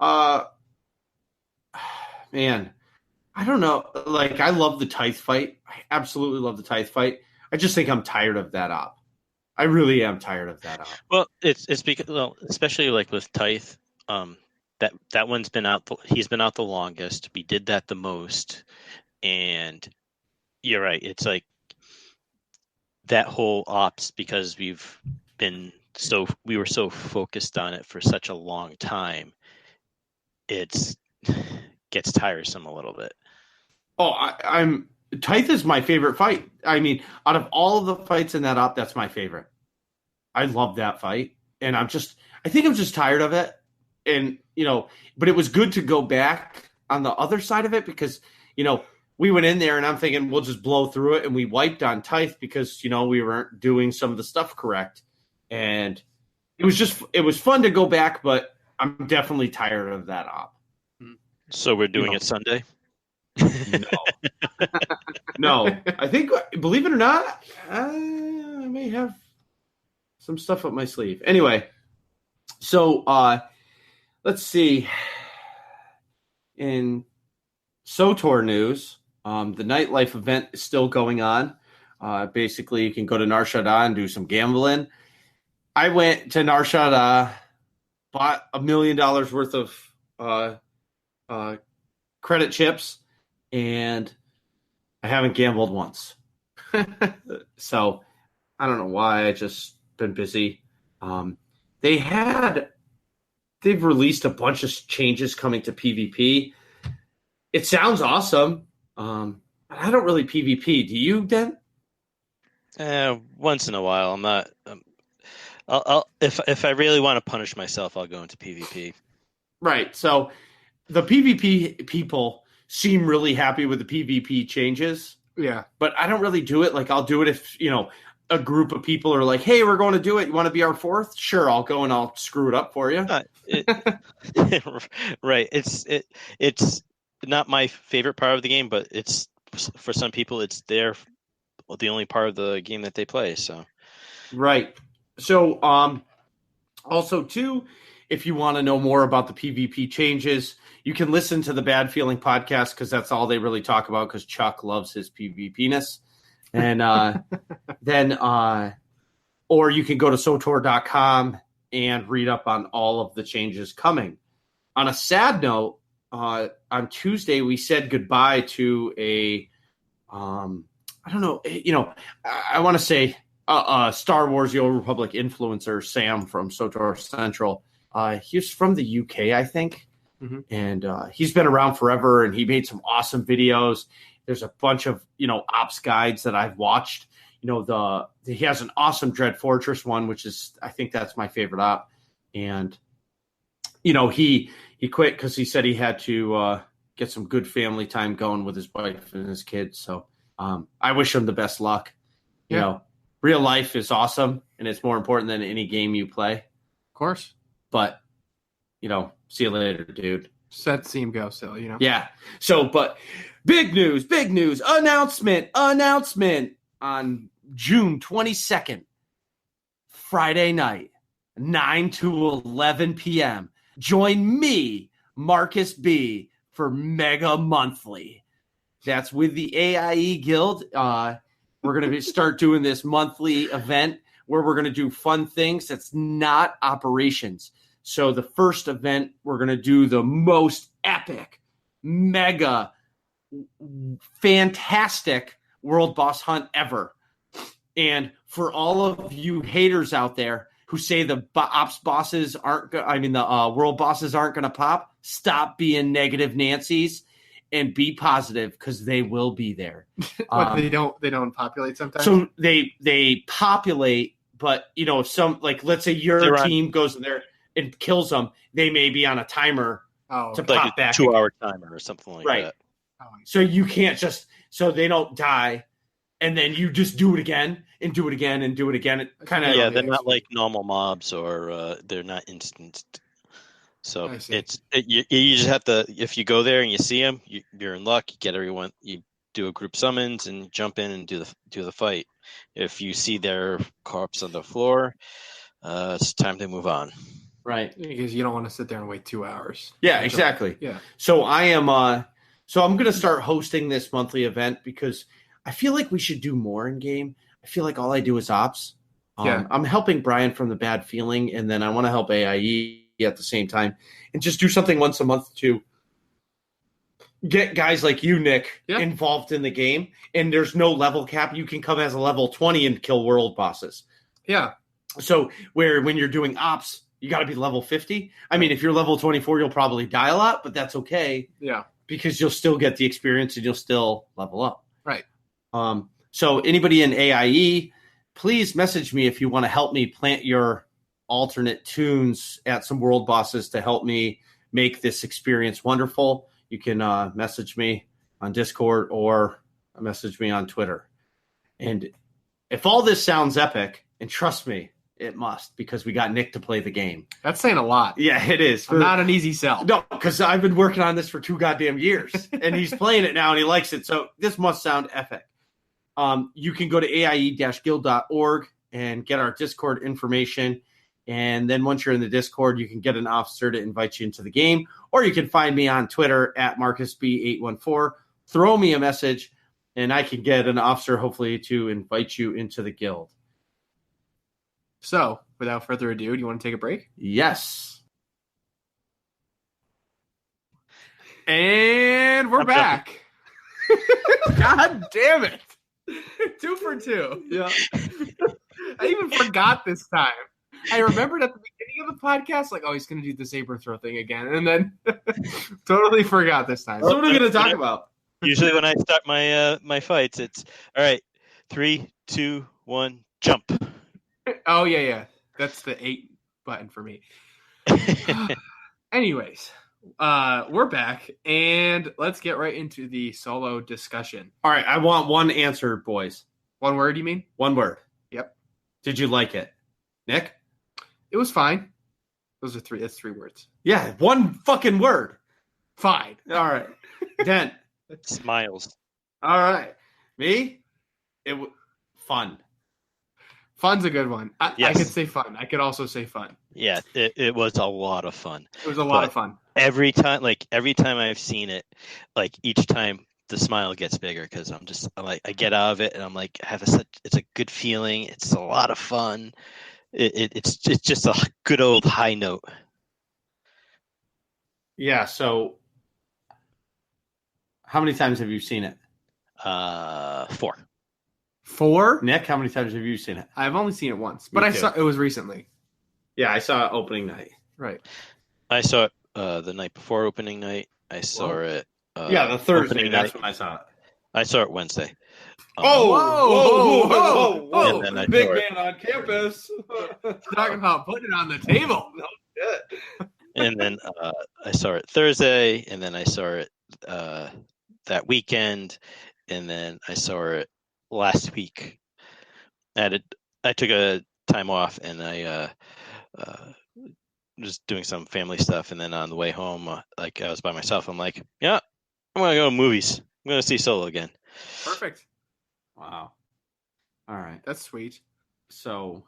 [SPEAKER 1] Man, I don't know. Like, I love the Tithe fight. I absolutely love the Tithe fight. I just think I'm tired of that op. I really am tired of that op.
[SPEAKER 3] Well, it's because, especially like with Tithe, that one's been out. He's been out the longest. We did that the most, and you're right. It's like that whole ops, because we were so focused on it for such a long time, gets tiresome a little bit.
[SPEAKER 1] Oh, I'm Tithe is my favorite fight. I mean, out of all of the fights in that op, that's my favorite. I love that fight, and I think I'm just tired of it. And but it was good to go back on the other side of it because we went in there and I'm thinking we'll just blow through it, and we wiped on Tithe because we weren't doing some of the stuff correct, and it was fun to go back, but I'm definitely tired of that op.
[SPEAKER 3] So we're doing it Sunday?
[SPEAKER 1] No. I think, believe it or not, I may have some stuff up my sleeve. Anyway, so let's see. In SWTOR news, the nightlife event is still going on. Basically, you can go to Nar Shaddaa and do some gambling. I went to Nar Shaddaa, bought $1 million worth of credit chips, and I haven't gambled once. So I don't know why. I just been busy. They've released a bunch of changes coming to PvP. It sounds awesome. But I don't really PvP. Do you, Dent?
[SPEAKER 3] Once in a while. I'm not. If I really want to punish myself, I'll go into PvP.
[SPEAKER 1] Right. So the PvP people seem really happy with the PvP changes.
[SPEAKER 2] Yeah.
[SPEAKER 1] But I don't really do it. Like, I'll do it if, a group of people are like, hey, we're going to do it. You want to be our fourth? Sure, I'll go and I'll screw it up for you.
[SPEAKER 3] Right. It's not my favorite part of the game, but it's for some people, it's the only part of the game that they play. So,
[SPEAKER 1] right. So, also too, if you want to know more about the PvP changes, you can listen to the Bad Feeling podcast because that's all they really talk about. Because Chuck loves his PvP-ness, and then or you can go to SWTOR.com and read up on all of the changes coming. On a sad note, on Tuesday, we said goodbye to I don't know, I want to say Star Wars The Old Republic influencer, Sam from SWTOR Central. He's from the UK, I think. Mm-hmm. And he's been around forever, and he made some awesome videos. There's a bunch of, ops guides that I've watched. He has an awesome Dread Fortress one, which is, I think that's my favorite op. And, he quit because he said he had to get some good family time going with his wife and his kids. So I wish him the best luck. Real life is awesome, and it's more important than any game you play.
[SPEAKER 2] Of course. But,
[SPEAKER 1] see you later, dude.
[SPEAKER 2] See him go still,
[SPEAKER 1] Yeah. So, but big news, announcement on June 22nd, Friday night, 9 to 11 p.m. Join me, Marcus B, for Mega Monthly. That's with the AIE Guild. We're going to start doing this monthly event where we're going to do fun things that's not operations. So the first event, we're going to do the most epic, mega, fantastic world boss hunt ever. And for all of you haters out there who say the ops bosses the world bosses aren't going to pop, stop being negative Nancy's and be positive, because they will be there.
[SPEAKER 2] But they don't populate sometimes?
[SPEAKER 1] So they populate, but let's say your team goes in there and kills them, they may be on a timer to pop back.
[SPEAKER 3] 2-hour timer or something like that.
[SPEAKER 1] So you can't so they don't die, and then you just do it again and do it again and do it again. It kind of
[SPEAKER 3] they're not like normal mobs, or they're not instanced. So you just have to, if you go there and you see them, you're in luck. You get everyone. You do a group summons and jump in and do the fight. If you see their corpse on the floor, it's time to move on.
[SPEAKER 1] Right,
[SPEAKER 2] because you don't want to sit there and wait 2 hours.
[SPEAKER 1] Yeah, exactly.
[SPEAKER 2] Yeah.
[SPEAKER 1] So I'm going to start hosting this monthly event because I feel like we should do more in game. I feel like all I do is ops. I'm helping Brian from the bad feeling, and then I want to help AIE at the same time, and just do something once a month to get guys like you, Nick, involved in the game. And there's no level cap. You can come as a level 20 and kill world bosses.
[SPEAKER 2] Yeah.
[SPEAKER 1] So when you're doing ops, you got to be level 50. I mean, if you're level 24, you'll probably die a lot, but that's okay.
[SPEAKER 2] Yeah.
[SPEAKER 1] Because you'll still get the experience and you'll still level up.
[SPEAKER 2] Right.
[SPEAKER 1] So anybody in AIE, please message me if you want to help me plant your alternate tunes at some world bosses to help me make this experience wonderful. You can message me on Discord or message me on Twitter. And if all this sounds epic, and trust me, it must, because we got Nick to play the game.
[SPEAKER 2] That's saying a lot.
[SPEAKER 1] Yeah, it is.
[SPEAKER 2] Not an easy sell.
[SPEAKER 1] No, because I've been working on this for 2 goddamn years, and he's playing it now, and he likes it. So this must sound epic. You can go to aie-guild.org and get our Discord information. And then once you're in the Discord, you can get an officer to invite you into the game. Or you can find me on Twitter at MarcusB814. Throw me a message, and I can get an officer, hopefully, to invite you into the guild.
[SPEAKER 2] So, without further ado, do you want to take a break?
[SPEAKER 1] Yes.
[SPEAKER 2] And we're back. God damn it. 2 for 2.
[SPEAKER 1] Yeah.
[SPEAKER 2] I even forgot this time. I remembered at the beginning of the podcast, like, oh, he's going to do the saber throw thing again. And then totally forgot this time.
[SPEAKER 1] So what are we going to talk about?
[SPEAKER 3] Usually when I start my fights, it's, all right, 3, 2, 1, jump.
[SPEAKER 2] Oh, yeah. That's the 8 button for me. Anyways, we're back, and let's get right into the solo discussion.
[SPEAKER 1] All right, I want one answer, boys.
[SPEAKER 2] One word, you mean?
[SPEAKER 1] One word.
[SPEAKER 2] Yep.
[SPEAKER 1] Did you like it? Nick?
[SPEAKER 2] It was fine. Those are 3. That's 3 words.
[SPEAKER 1] Yeah, one fucking word.
[SPEAKER 2] Fine.
[SPEAKER 1] All right. Dent.
[SPEAKER 3] Smiles.
[SPEAKER 1] All right. Me? Fun.
[SPEAKER 2] Fun's a good one.
[SPEAKER 3] Yes.
[SPEAKER 2] I could say fun. I could also say fun.
[SPEAKER 3] Yeah, it was a lot of fun.
[SPEAKER 2] It was a lot of fun.
[SPEAKER 3] Every time I've seen it, like each time the smile gets bigger because I'm like I get out of it and I'm like it's a good feeling. It's a lot of fun. It's just a good old high note.
[SPEAKER 1] Yeah. So, how many times have you seen it?
[SPEAKER 3] 4.
[SPEAKER 2] 4?
[SPEAKER 1] Nick, how many times have you seen it?
[SPEAKER 2] I've only seen it once, but I saw it was recently.
[SPEAKER 1] Yeah, I saw it opening night.
[SPEAKER 2] Right.
[SPEAKER 3] I saw it the night before opening night. I saw it.
[SPEAKER 1] The Thursday. That's when I saw it.
[SPEAKER 3] I saw it Wednesday.
[SPEAKER 1] Whoa!
[SPEAKER 3] And then
[SPEAKER 1] Big man on campus.
[SPEAKER 2] Talking about putting it on the table.
[SPEAKER 1] No shit.
[SPEAKER 3] And then I saw it Thursday, and then I saw it that weekend, and then I saw it last week. I took a time off, and I was doing some family stuff, and then on the way home, like I was by myself. I'm like, yeah, I'm gonna go to movies. I'm gonna see Solo again.
[SPEAKER 2] Perfect.
[SPEAKER 1] Wow. All right.
[SPEAKER 2] That's sweet.
[SPEAKER 1] So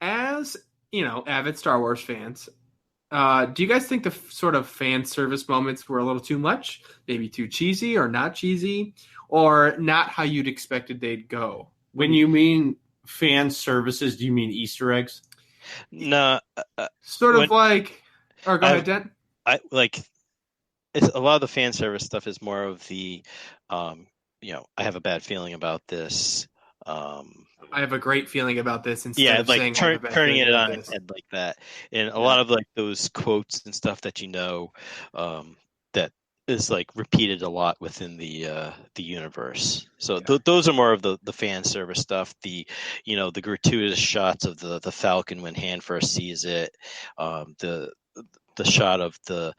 [SPEAKER 2] as avid Star Wars fans, do you guys think the sort of fan service moments were a little too much, maybe too cheesy or not cheesy, or not how you'd expected they'd go?
[SPEAKER 1] When you mean fan services, do you mean Easter eggs?
[SPEAKER 3] No,
[SPEAKER 2] sort of like. Or go ahead, Dent.
[SPEAKER 3] I like. It's a lot of the fan service stuff is more of the, I have a bad feeling about this.
[SPEAKER 2] I have a great feeling about this. Instead of
[SPEAKER 3] like
[SPEAKER 2] saying
[SPEAKER 3] turning it on its head like that, and a lot of like those quotes and stuff that that is like repeated a lot within the universe. So those are more of the fan service stuff. The the gratuitous shots of the Falcon when Han first sees it, the shot of the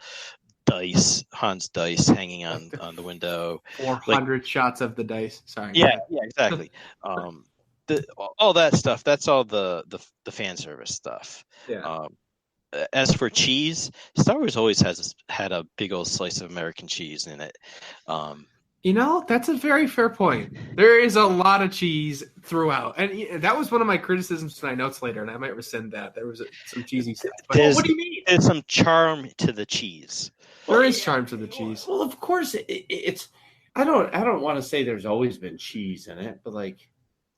[SPEAKER 3] Han's dice hanging on the window.
[SPEAKER 2] 400 shots of the dice. Sorry.
[SPEAKER 3] Yeah, exactly. All that stuff. That's all the fan service stuff.
[SPEAKER 2] Yeah.
[SPEAKER 3] As for cheese, Star Wars always had a big old slice of American cheese in it.
[SPEAKER 2] That's a very fair point. There is a lot of cheese throughout. And that was one of my criticisms to my notes later, and I might rescind that. There was some cheesy stuff. But what do you mean?
[SPEAKER 3] There's some charm to the cheese.
[SPEAKER 2] There is charm to the cheese.
[SPEAKER 1] Well, of course, it's. I don't want to say there's always been cheese in it, but like.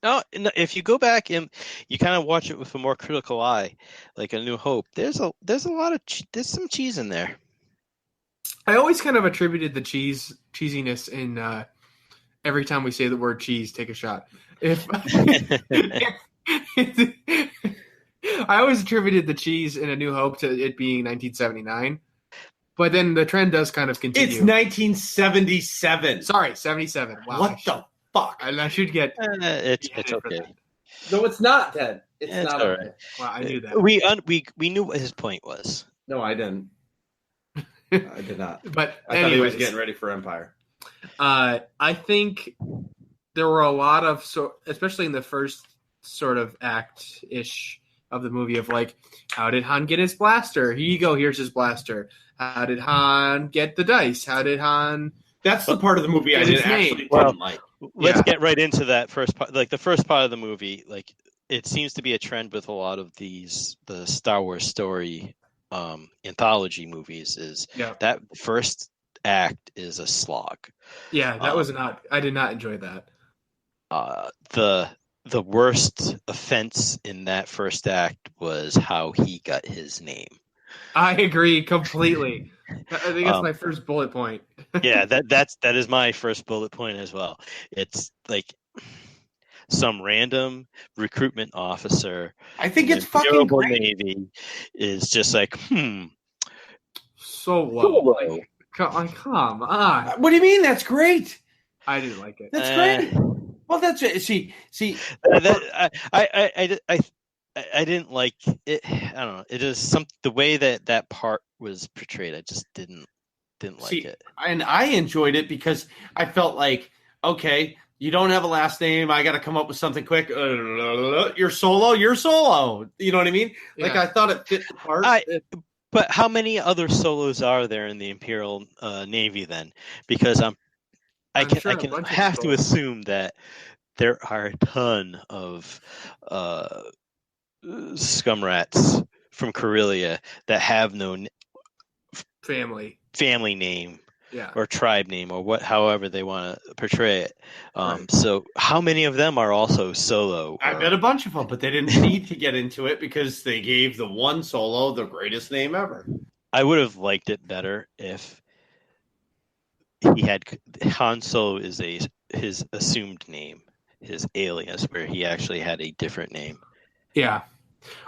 [SPEAKER 3] No, if you go back and you kind of watch it with a more critical eye, like A New Hope, there's a lot of there's some cheese in there.
[SPEAKER 2] I always kind of attributed the cheesiness in every time we say the word cheese, take a shot. I always attributed the cheese in A New Hope to it being 1979. But then the trend does kind of continue.
[SPEAKER 1] It's 1977.
[SPEAKER 2] Sorry, 77. Wow.
[SPEAKER 1] What the fuck?
[SPEAKER 2] And I should get.
[SPEAKER 3] It's okay.
[SPEAKER 1] No, it's not, Ted. It's not
[SPEAKER 3] all
[SPEAKER 1] okay.
[SPEAKER 3] right.
[SPEAKER 2] Well, I knew that.
[SPEAKER 3] We knew what his point was.
[SPEAKER 1] No, I didn't. I did not.
[SPEAKER 2] But
[SPEAKER 1] I thought he was getting ready for Empire.
[SPEAKER 2] I think there were a lot of especially in the first sort of act-ish of the movie of like, how did Han get his blaster? Here you go. Here's his blaster. How did Han get the dice? How did Han?
[SPEAKER 1] That's the part of the movie I didn't like.
[SPEAKER 3] Let's get right into that first part. Like the first part of the movie, like it seems to be a trend with a lot of the Star Wars story anthology movies is that first act is a slog.
[SPEAKER 2] Yeah, that was not. I did not enjoy that.
[SPEAKER 3] The worst offense in that first act was how he got his name.
[SPEAKER 2] I agree completely. I think that's my first bullet point.
[SPEAKER 3] Yeah, that is my first bullet point as well. It's like some random recruitment officer.
[SPEAKER 1] I think it's fucking great.
[SPEAKER 3] Navy is just like,
[SPEAKER 2] so low. Come on.
[SPEAKER 1] What do you mean? That's great.
[SPEAKER 2] I didn't like it.
[SPEAKER 1] That's great. Well, that's it. See.
[SPEAKER 3] I didn't like it. I don't know. It is the way that part was portrayed. I just didn't like it.
[SPEAKER 1] And I enjoyed it because I felt like, okay, you don't have a last name. I got to come up with something quick. You're Solo. You know what I mean? Yeah. Like I thought it fit the part.
[SPEAKER 3] But how many other Solos are there in the Imperial Navy then? Because I can have to assume that there are a ton of scumrats from Corellia that have no
[SPEAKER 2] family
[SPEAKER 3] name. or tribe name or however they want to portray it.
[SPEAKER 2] Right.
[SPEAKER 3] So how many of them are also Solo?
[SPEAKER 1] I bet a bunch of them, but they didn't need to get into it because they gave the one Solo the greatest name ever.
[SPEAKER 3] I would have liked it better if he had Han Solo is his assumed name, his alias, where he actually had a different name.
[SPEAKER 2] Yeah.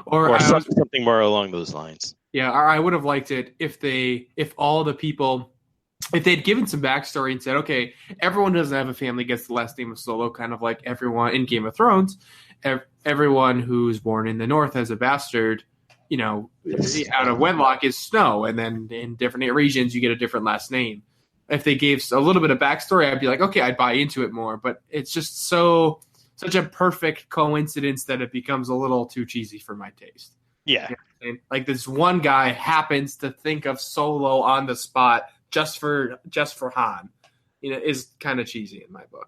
[SPEAKER 3] Or something more along those lines.
[SPEAKER 2] Yeah, I would have liked it if they'd given some backstory and said, okay, everyone who doesn't have a family gets the last name of Solo, kind of like everyone in Game of Thrones. Everyone who's born in the North as a bastard, out of wedlock is Snow, and then in different regions you get a different last name. If they gave a little bit of backstory, I'd be like, okay, I'd buy into it more. But it's just such a perfect coincidence that it becomes a little too cheesy for my taste.
[SPEAKER 3] Yeah.
[SPEAKER 2] Like this one guy happens to think of Solo on the spot just for Han, is kind of cheesy in my book.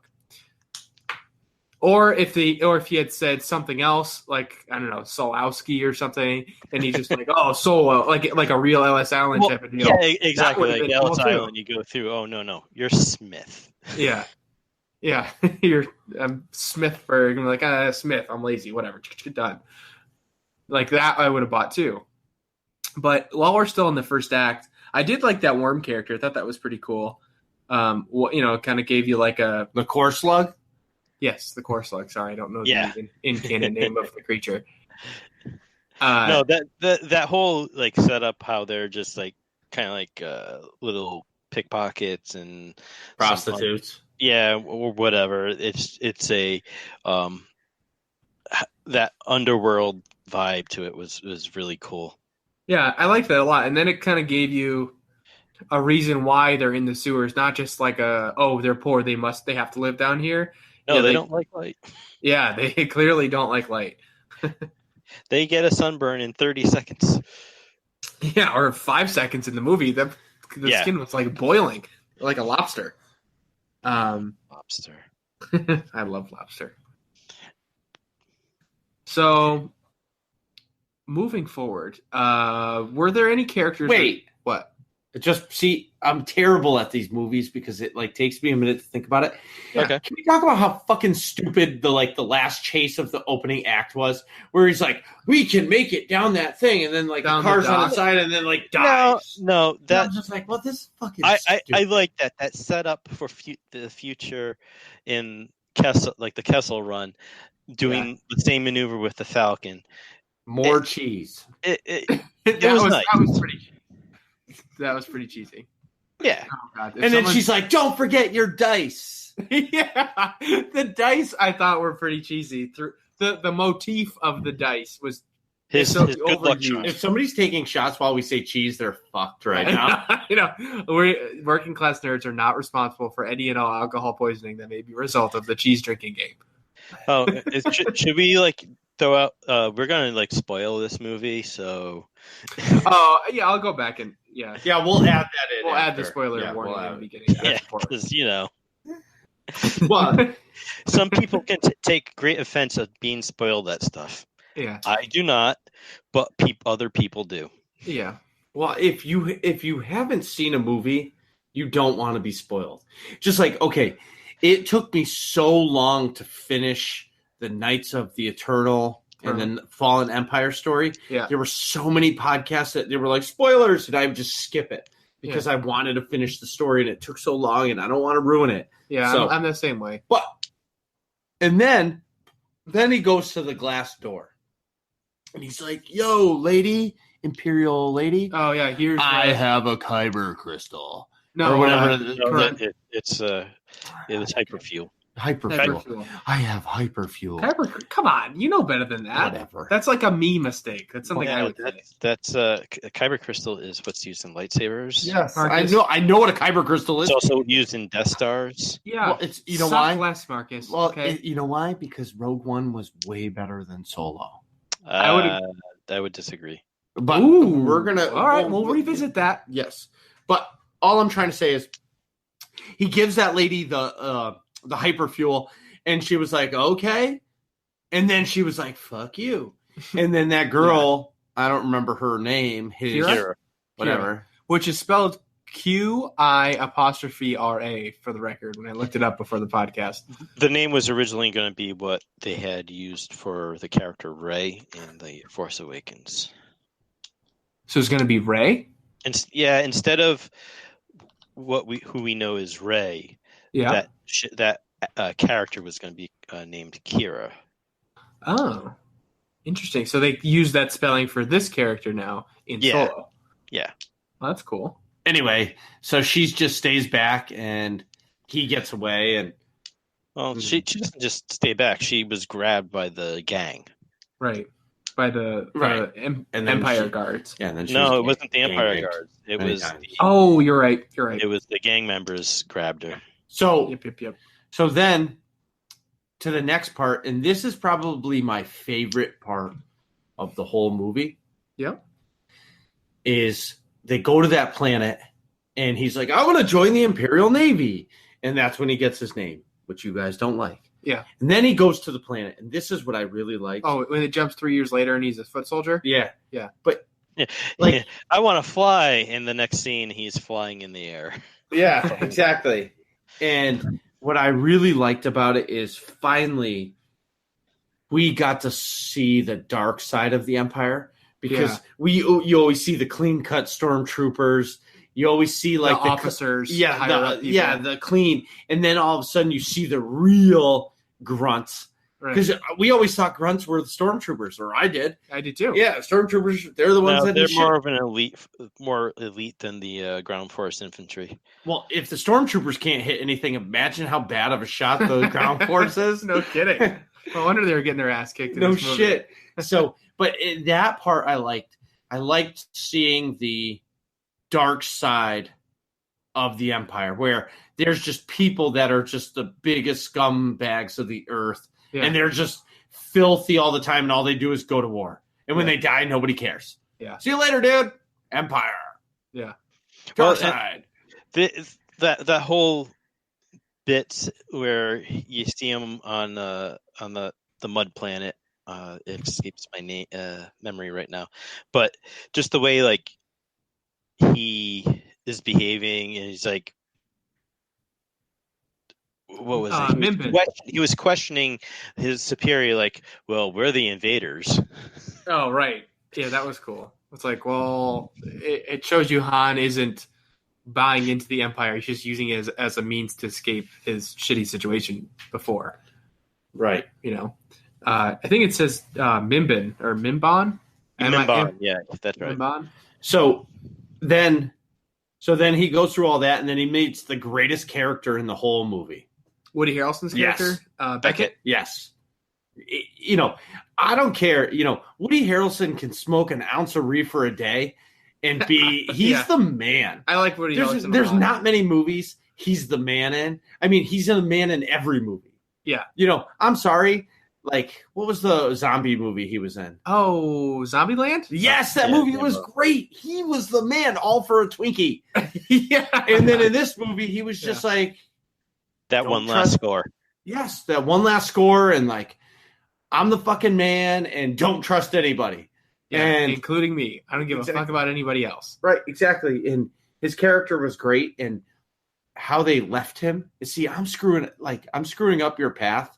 [SPEAKER 2] Or if he had said something else, like, I don't know, Solowski or something, and he's just like, oh, Solo, like a real Ellis Allen type of deal.
[SPEAKER 3] Yeah, exactly. Like Ellis Allen, you go through, oh, no, you're Smith.
[SPEAKER 2] Yeah. Yeah, you're Smithberg. I'm like, Smith, I'm lazy, whatever, done. Like that I would have bought too. But while we're still in the first act, I did like that worm character. I thought that was pretty cool. Kind of gave you like
[SPEAKER 1] the core slug?
[SPEAKER 2] Yes, the core slug. Sorry, I don't know the in-canon name of the creature.
[SPEAKER 3] No, that whole like setup, how they're just like kind of like little pickpockets and
[SPEAKER 1] prostitutes.
[SPEAKER 3] Yeah, or whatever. It's a that underworld vibe to it was really cool.
[SPEAKER 2] Yeah, I liked that a lot. And then it kind of gave you a reason why they're in the sewers, not just like they're poor, they have to live down here.
[SPEAKER 3] No, they don't like light.
[SPEAKER 2] Yeah, they clearly don't like light.
[SPEAKER 3] They get a sunburn in 30 seconds.
[SPEAKER 2] Yeah, or 5 seconds in the movie. The skin was like boiling, like a lobster.
[SPEAKER 3] Lobster.
[SPEAKER 2] I love lobster. So, moving forward, were there any characters?
[SPEAKER 1] Wait,
[SPEAKER 2] what?
[SPEAKER 1] I'm terrible at these movies because it like takes me a minute to think about it.
[SPEAKER 3] Okay.
[SPEAKER 1] Can we talk about how fucking stupid the last chase of the opening act was, where he's like, "We can make it down that thing," and then like the car's on the side, and then like dies.
[SPEAKER 3] No,
[SPEAKER 1] I'm just like, well, this is fucking.
[SPEAKER 3] I like that setup for the future in Kessel, like the Kessel Run, doing the same maneuver with the Falcon.
[SPEAKER 1] More cheese.
[SPEAKER 3] It was nice.
[SPEAKER 2] That was pretty cheesy.
[SPEAKER 3] Yeah.
[SPEAKER 2] Oh, God.
[SPEAKER 1] And then she's like, "Don't forget your dice."
[SPEAKER 2] Yeah. The dice I thought were pretty cheesy. The motif of the dice was
[SPEAKER 3] his good luck shot.
[SPEAKER 1] If somebody's taking shots while we say cheese, they're fucked right now.
[SPEAKER 2] We working class nerds are not responsible for any and all alcohol poisoning that may be a result of the cheese drinking game.
[SPEAKER 3] Oh, should we like throw out? We're gonna like spoil this movie, so.
[SPEAKER 2] Oh yeah, I'll go back and yeah,
[SPEAKER 1] we'll add that in.
[SPEAKER 2] We'll add the spoiler warning in the beginning.
[SPEAKER 3] Yeah, because
[SPEAKER 1] Well,
[SPEAKER 3] some people can take great offense at being spoiled that stuff.
[SPEAKER 2] Yeah,
[SPEAKER 3] I do not, but other people do.
[SPEAKER 2] Yeah.
[SPEAKER 1] Well, if you haven't seen a movie, you don't want to be spoiled. Just like, okay, it took me so long to finish the Knights of the Eternal and then Fallen Empire story.
[SPEAKER 2] Yeah.
[SPEAKER 1] There were so many podcasts that they were like spoilers, and I would just skip it because I wanted to finish the story, and it took so long, and I don't want to ruin it.
[SPEAKER 2] Yeah, so, I'm the same way.
[SPEAKER 1] And then he goes to the glass door, and he's like, "Yo, lady, Imperial lady.
[SPEAKER 2] Oh yeah,
[SPEAKER 1] I have a kyber crystal."
[SPEAKER 2] No,
[SPEAKER 1] or whatever.
[SPEAKER 3] It's hyperfuel.
[SPEAKER 1] Hyperfuel. I have hyperfuel.
[SPEAKER 2] Come on, you know better than that.
[SPEAKER 1] Whatever.
[SPEAKER 2] That's like a me mistake. That's something I would say.
[SPEAKER 3] That's kyber crystal is what's used in lightsabers.
[SPEAKER 1] Yes, Marcus. I know what a kyber crystal is.
[SPEAKER 3] It's also used in Death Stars.
[SPEAKER 2] Yeah,
[SPEAKER 1] well, it's why?
[SPEAKER 2] Less, Marcus.
[SPEAKER 1] Well,
[SPEAKER 2] okay.
[SPEAKER 1] You know why? Because Rogue One was way better than Solo.
[SPEAKER 3] I would disagree.
[SPEAKER 1] But we're gonna.
[SPEAKER 2] All right, we'll revisit that.
[SPEAKER 1] Yes, but all I'm trying to say is, he gives that lady the hyperfuel, and she was like, okay. And then she was like, fuck you. And then that girl, I don't remember her name,
[SPEAKER 2] Kira?
[SPEAKER 1] whatever.
[SPEAKER 2] Which is spelled QI''RA for the record when I looked it up before the podcast.
[SPEAKER 3] The name was originally going to be what they had used for the character Rey in The Force Awakens.
[SPEAKER 2] So it's going to be Rey?
[SPEAKER 3] Instead of who we know as Rey, that character was going to be named Kira.
[SPEAKER 2] Oh, interesting. So they use that spelling for this character now in Solo.
[SPEAKER 3] Yeah.
[SPEAKER 2] Well, that's cool.
[SPEAKER 1] Anyway, so she just stays back and he gets away. And
[SPEAKER 3] she doesn't just stay back. She was grabbed by the gang.
[SPEAKER 2] Right. By the Empire guards.
[SPEAKER 1] Yeah, and then
[SPEAKER 3] it wasn't the Empire guards. It was.
[SPEAKER 2] You're right.
[SPEAKER 3] It was the gang members grabbed her.
[SPEAKER 1] So,
[SPEAKER 2] Yep.
[SPEAKER 1] So then to the next part, and this is probably my favorite part of the whole movie.
[SPEAKER 2] Yep.
[SPEAKER 1] Is they go to that planet and he's like, I want to join the Imperial Navy. And that's when he gets his name, which you guys don't like.
[SPEAKER 2] Yeah.
[SPEAKER 1] And then he goes to the planet. And this is what I really like.
[SPEAKER 2] Oh, when it jumps 3 years later and he's a foot soldier?
[SPEAKER 1] Yeah.
[SPEAKER 2] Yeah.
[SPEAKER 1] But
[SPEAKER 3] I want to fly. In the next scene, he's flying in the air.
[SPEAKER 1] Yeah, exactly. And what I really liked about it is finally we got to see the dark side of the Empire because you always see the clean-cut stormtroopers. You always see like
[SPEAKER 2] the officers.
[SPEAKER 1] The clean. And then all of a sudden you see the real grunts. Because we always thought grunts were the stormtroopers, or I did.
[SPEAKER 2] I did too.
[SPEAKER 1] Yeah, stormtroopers, they're the ones that
[SPEAKER 3] they're more of an more elite than the ground force infantry.
[SPEAKER 1] Well, if the stormtroopers can't hit anything, imagine how bad of a shot the ground force is.
[SPEAKER 2] No kidding. No wonder they were getting their ass kicked.
[SPEAKER 1] No shit. So, but in that part I liked. I liked seeing the dark side of the Empire, where there's just people that are just the biggest scumbags of the earth. Yeah. And they're just filthy all the time, and all they do is go to war. And when they die, nobody cares.
[SPEAKER 2] Yeah.
[SPEAKER 1] See you later, dude. Empire.
[SPEAKER 2] Yeah.
[SPEAKER 1] Dark side.
[SPEAKER 3] That whole bit where you see him on the mud planet, it escapes my memory right now. But just the way like he is behaving, and he's like, what was it? He was questioning his superior, like, well, we're the invaders.
[SPEAKER 2] Oh, right. Yeah, that was cool. It's like, well, it shows you Han isn't buying into the Empire. He's just using it as a means to escape his shitty situation before.
[SPEAKER 1] Right.
[SPEAKER 2] You know? I think it says Mimban or Mimban.
[SPEAKER 3] Mimban, yeah, that's right.
[SPEAKER 2] Mimban.
[SPEAKER 1] So then he goes through all that, and then he meets the greatest character in the whole movie.
[SPEAKER 2] Woody Harrelson's character?
[SPEAKER 1] Yes. Beckett? Yes. I don't care. Woody Harrelson can smoke an ounce of reefer a day and he's the man.
[SPEAKER 2] I like Woody Harrelson.
[SPEAKER 1] There's not many movies he's the man in. I mean, he's a man in every movie.
[SPEAKER 2] Yeah.
[SPEAKER 1] I'm sorry. Like, what was the zombie movie he was in?
[SPEAKER 2] Oh, Zombieland?
[SPEAKER 1] Yes, that movie was great. He was the man, all for a Twinkie. Yeah. And then in this movie, he was just like,
[SPEAKER 3] that one last score.
[SPEAKER 1] Yes, that one last score, and like, I'm the fucking man, and don't trust anybody.
[SPEAKER 2] Yeah, and including me. I don't give a fuck about anybody else.
[SPEAKER 1] Right, exactly. And his character was great, and how they left him. See, I'm screwing up your path.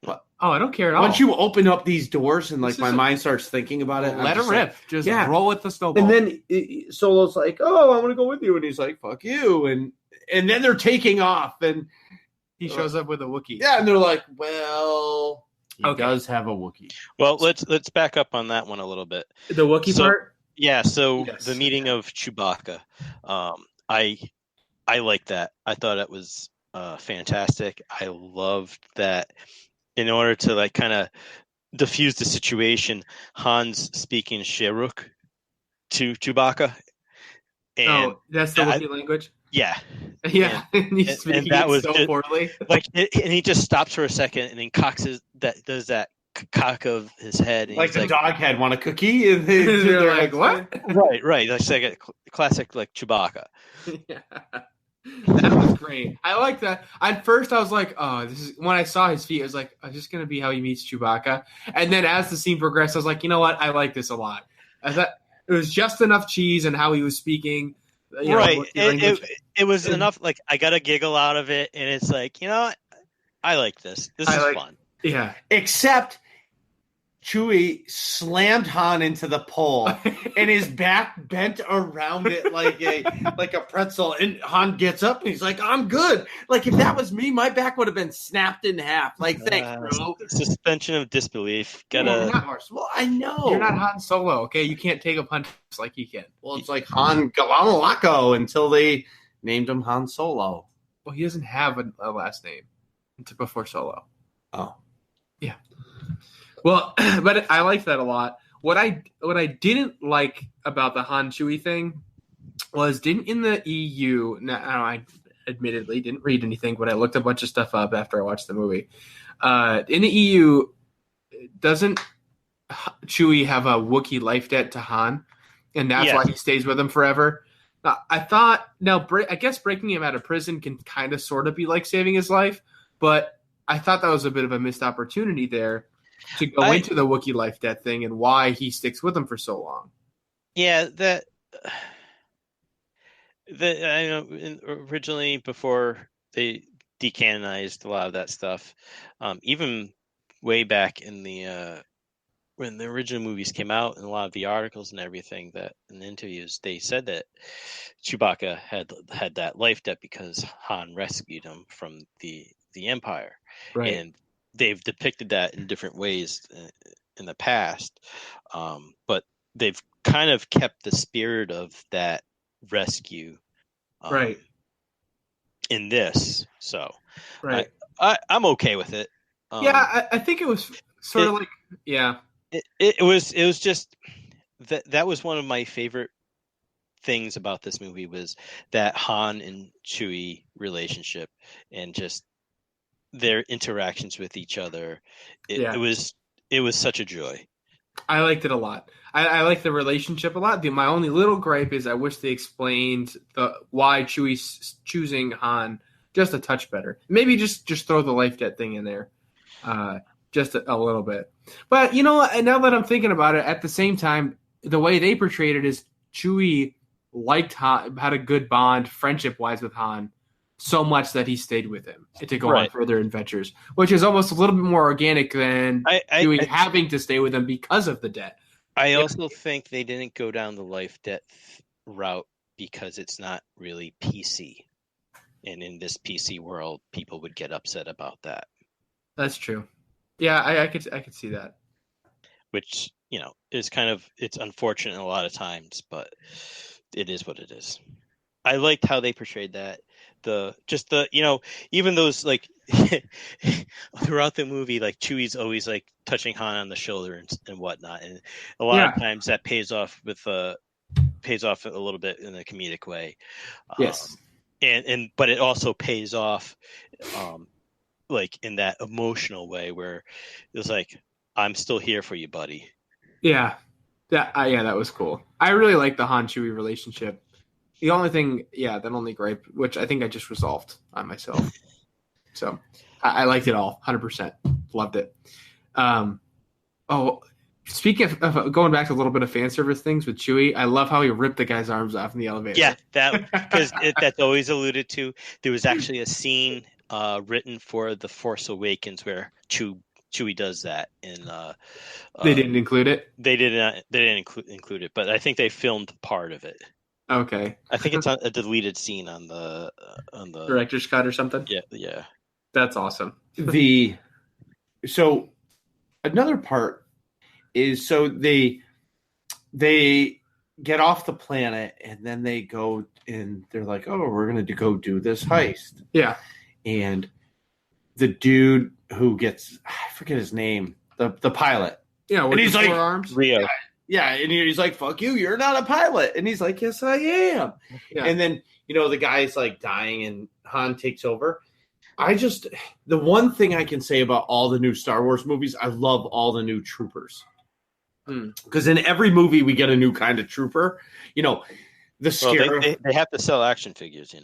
[SPEAKER 2] But I don't care at all.
[SPEAKER 1] Once you open up these doors and like my mind starts thinking about it,
[SPEAKER 2] let it rip. Just roll with the snowball.
[SPEAKER 1] And then Solo's like, "Oh, I want to go with you," and he's like, "Fuck you," and then they're taking off, and
[SPEAKER 2] he shows up with a Wookiee.
[SPEAKER 1] Yeah, and they're like, "Well, he does have a Wookiee."
[SPEAKER 3] Well, let's back up on that one a little bit.
[SPEAKER 2] The Wookiee part.
[SPEAKER 3] Yeah. So the meeting of Chewbacca, I like that. I thought it was fantastic. I loved that. In order to like kind of diffuse the situation, Han's speaking Sheruk to Chewbacca. And
[SPEAKER 2] that's the Wookiee language?
[SPEAKER 3] Yeah.
[SPEAKER 2] Yeah. And he's speaking that was so poorly.
[SPEAKER 3] Like, and he just stops for a second and then does that cock of his head. And
[SPEAKER 1] like the dog head want a cookie? And
[SPEAKER 2] they're like, what?
[SPEAKER 3] Right. That's like a classic like Chewbacca.
[SPEAKER 2] Yeah. That was great. I like that. At first, I was like, "Oh, this is." When I saw his feet, I was like, "Oh, this is gonna be how he meets Chewbacca." And then, as the scene progressed, I was like, "You know what? I like this a lot." I thought it was just enough cheese and how he was speaking.
[SPEAKER 3] Right. It was enough. Like, I got a giggle out of it, and it's like, I like this. This is fun.
[SPEAKER 2] Yeah.
[SPEAKER 1] Except Chewie slammed Han into the pole, and his back bent around it like a pretzel. And Han gets up, and he's like, "I'm good." Like, if that was me, my back would have been snapped in half. Like, thanks, bro.
[SPEAKER 3] Suspension of disbelief.
[SPEAKER 1] Well, I know
[SPEAKER 2] you're not Han Solo. Okay, you can't take a punch like he can.
[SPEAKER 1] Well, it's like Han Galamalaco until they named him Han Solo.
[SPEAKER 2] Well, he doesn't have a last name before Solo.
[SPEAKER 1] Oh,
[SPEAKER 2] yeah. Well, but I liked that a lot. What I didn't like about the Han Chewie thing was in the EU. Now, I admittedly didn't read anything, but I looked a bunch of stuff up after I watched the movie. In the EU, doesn't Chewie have a Wookiee life debt to Han, and that's why he stays with him forever? I thought I guess breaking him out of prison can kind of sort of be like saving his life, but I thought that was a bit of a missed opportunity there to go into the Wookiee life debt thing and why he sticks with him for so long.
[SPEAKER 3] Yeah, I know originally before they decanonized a lot of that stuff, even way back in the when the original movies came out, and a lot of the articles and everything that in the interviews, they said that Chewbacca had that life debt because Han rescued him from the Empire,
[SPEAKER 2] right.
[SPEAKER 3] And they've depicted that in different ways in the past, but they've kind of kept the spirit of that rescue,
[SPEAKER 2] right,
[SPEAKER 3] in this. So,
[SPEAKER 2] right,
[SPEAKER 3] I'm okay with it.
[SPEAKER 2] I think it was sort of like, yeah.
[SPEAKER 3] It was just that was one of my favorite things about this movie was that Han and Chewie relationship and just their interactions with each other. It was such a joy.
[SPEAKER 2] I liked it a lot. I like the relationship a lot. My only little gripe is I wish they explained why Chewie's choosing Han just a touch better. Maybe just throw the life debt thing in there. Just a little bit. But, now that I'm thinking about it, at the same time, the way they portrayed it is Chewie liked Han, had a good bond friendship-wise with Han, so much that he stayed with him to go on further adventures, which is almost a little bit more organic than Chewie having to stay with him because of the debt.
[SPEAKER 3] I also think they didn't go down the life debt route because it's not really PC. And in this PC world, people would get upset about that.
[SPEAKER 2] That's true. Yeah, I could see that.
[SPEAKER 3] Which, is kind of, it's unfortunate a lot of times, but it is what it is. I liked how they portrayed that. Even those, like, throughout the movie, like, Chewie's always, like, touching Han on the shoulder and whatnot. And a lot of times that pays off a little bit in a comedic way.
[SPEAKER 2] Yes.
[SPEAKER 3] But it also pays off, like in that emotional way where it's like, I'm still here for you, buddy.
[SPEAKER 2] Yeah. That was cool. I really like the Han Chewie relationship. The only thing, that only gripe, which I think I just resolved on myself. So I liked it all, 100%. Loved it. Speaking of going back to a little bit of fan service things with Chewie, I love how he ripped the guy's arms off in the elevator.
[SPEAKER 3] Yeah, because that's always alluded to. There was actually a scene written for The Force Awakens where Chewie does that, and
[SPEAKER 2] they didn't include it.
[SPEAKER 3] They didn't include it, but I think they filmed part of it.
[SPEAKER 2] Okay,
[SPEAKER 3] I think it's a deleted scene on the
[SPEAKER 2] director's cut or something.
[SPEAKER 3] Yeah,
[SPEAKER 2] that's awesome.
[SPEAKER 1] So another part is they get off the planet and then they go and they're like, oh, we're gonna go do this heist.
[SPEAKER 2] Yeah.
[SPEAKER 1] And the dude who gets, I forget his name, the pilot.
[SPEAKER 2] Yeah,
[SPEAKER 1] and he's like,
[SPEAKER 2] arms.
[SPEAKER 3] Rio.
[SPEAKER 1] Yeah, and he's like, fuck you, you're not a pilot. And he's like, yes, I am. Yeah. And then, the guy's like dying and Han takes over. The one thing I can say about all the new Star Wars movies, I love all the new troopers. Because in every movie we get a new kind of trooper. The Scarif.
[SPEAKER 3] They have to sell action figures,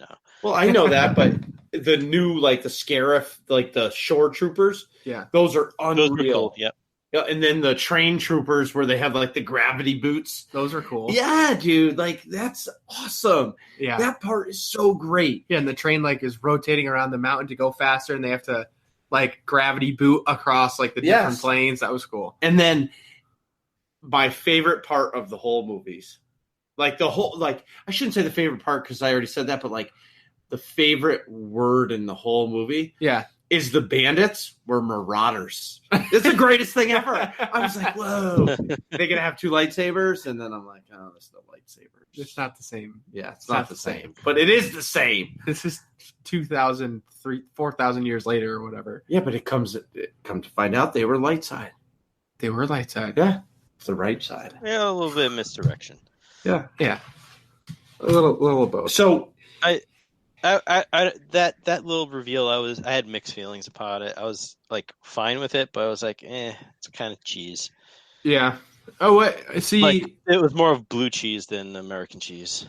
[SPEAKER 1] Well, I know that, but the new, like the Scarif, like the shore troopers,
[SPEAKER 2] yeah,
[SPEAKER 1] those are unreal.
[SPEAKER 3] Those are cool. Yep.
[SPEAKER 1] Yeah, and then the train troopers where they have like the gravity boots.
[SPEAKER 2] Those are cool.
[SPEAKER 1] Yeah, dude, like that's awesome.
[SPEAKER 2] Yeah,
[SPEAKER 1] that part is so great.
[SPEAKER 2] Yeah, and the train like is rotating around the mountain to go faster, and they have to like gravity boot across like the different planes. That was cool.
[SPEAKER 1] And then my favorite part of the whole movies, like the whole, like I shouldn't say the favorite part because I already said that, but like the favorite word in the whole movie, is the bandits were marauders. It's the greatest thing ever. I was like, whoa, they're gonna have 2 lightsabers, and then I'm like, oh, there's no lightsabers.
[SPEAKER 2] It's not the same.
[SPEAKER 1] Yeah, it's not the same, but it is the same.
[SPEAKER 2] This is 2,000, 4,000 years later or whatever.
[SPEAKER 1] Yeah, but it come to find out they were light side.
[SPEAKER 2] They were light side.
[SPEAKER 1] Yeah, it's the right side.
[SPEAKER 3] Yeah, a little bit of misdirection.
[SPEAKER 1] Yeah,
[SPEAKER 2] a little of both.
[SPEAKER 1] So
[SPEAKER 3] I that little reveal, I had mixed feelings about it. I was like fine with it, but I was like, it's kind of cheese.
[SPEAKER 2] Yeah. Oh, wait. See,
[SPEAKER 3] like, it was more of blue cheese than American cheese.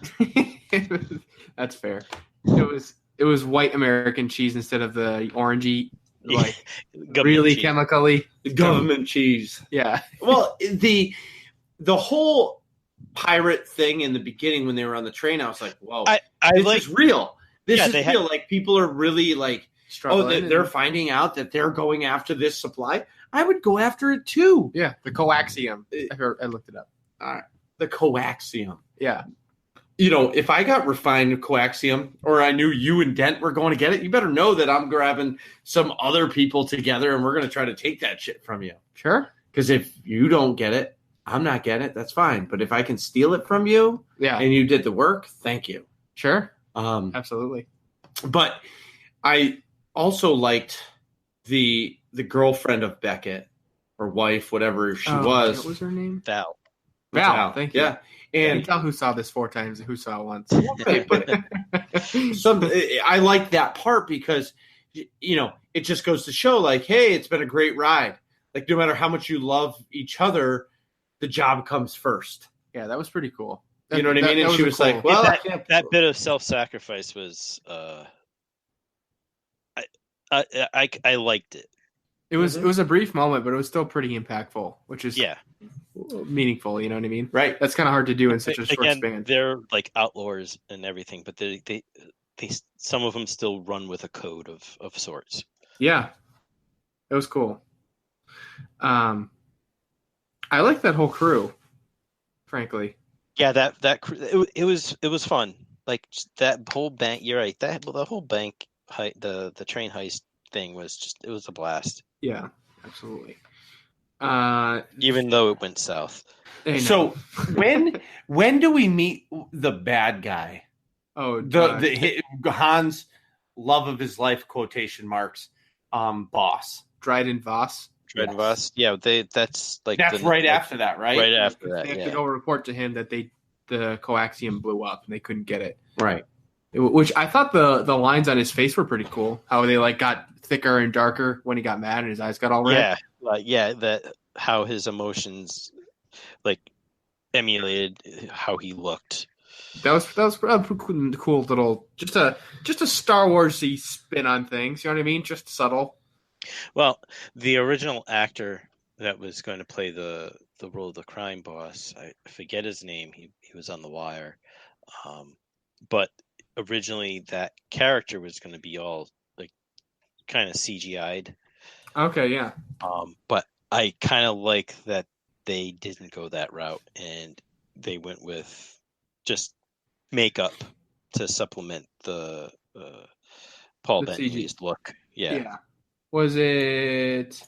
[SPEAKER 2] That's fair. It was white American cheese instead of the orangey, like really cheese. Chemically
[SPEAKER 1] government cheese.
[SPEAKER 2] Yeah.
[SPEAKER 1] Well, the whole pirate thing in the beginning when they were on the train, I was like, whoa, this is real. This is real. Like people are really like, they're finding out that they're going after this supply. I would go after it too.
[SPEAKER 2] Yeah, the coaxium. I looked it up.
[SPEAKER 1] The coaxium.
[SPEAKER 2] Yeah.
[SPEAKER 1] If I got refined coaxium or I knew you and Dent were going to get it, you better know that I'm grabbing some other people together and we're going to try to take that shit from you.
[SPEAKER 2] Sure.
[SPEAKER 1] Because if you don't get it, I'm not getting it. That's fine. But if I can steal it from you and you did the work, thank you.
[SPEAKER 2] Sure. Absolutely.
[SPEAKER 1] But I also liked the girlfriend of Beckett or wife, whatever she was.
[SPEAKER 2] What was her name?
[SPEAKER 3] Val.
[SPEAKER 2] Thank you.
[SPEAKER 1] Yeah.
[SPEAKER 2] And you can tell who saw this 4 times and who saw it once.
[SPEAKER 1] Okay, but I like that part because, it just goes to show like, hey, it's been a great ride. Like no matter how much you love each other, the job comes first.
[SPEAKER 2] Yeah, that was pretty cool.
[SPEAKER 1] You know what I mean? And she was like, well,
[SPEAKER 3] that bit of self-sacrifice was, I liked it.
[SPEAKER 2] It was a brief moment, but it was still pretty impactful, which is meaningful. You know what I mean?
[SPEAKER 1] Right.
[SPEAKER 2] That's kind of hard to do in such a short span.
[SPEAKER 3] They're like outlaws and everything, but they some of them still run with a code of sorts.
[SPEAKER 2] Yeah, it was cool. I like that whole crew, frankly.
[SPEAKER 3] Yeah, that crew, it was fun. Like that whole bank. You're right. The whole bank the train heist thing was it was a blast.
[SPEAKER 2] Yeah, absolutely.
[SPEAKER 3] Even though it went south.
[SPEAKER 1] So when do we meet the bad guy?
[SPEAKER 2] Oh,
[SPEAKER 1] the Han's love of his life quotation marks boss
[SPEAKER 2] Dryden Voss.
[SPEAKER 3] Dryden Voss. Yeah, that's
[SPEAKER 1] right after that, right?
[SPEAKER 3] Right after that.
[SPEAKER 2] They have to go report to him that the coaxium blew up and they couldn't get it.
[SPEAKER 1] Right.
[SPEAKER 2] Which I thought the lines on his face were pretty cool. How they like got thicker and darker when he got mad and his eyes got all red.
[SPEAKER 3] Yeah, that how his emotions like emulated how he looked.
[SPEAKER 2] That was a cool little just a Star Wars-y spin on things. You know what I mean? Just subtle.
[SPEAKER 3] Well, the original actor that was going to play the role of the crime boss, I forget his name. He was on The Wire, but originally that character was going to be all like kind of CGI'd.
[SPEAKER 2] Okay, yeah.
[SPEAKER 3] But I kind of like that they didn't go that route and they went with just makeup to supplement the Paul Bettany's look. Yeah.
[SPEAKER 2] Was it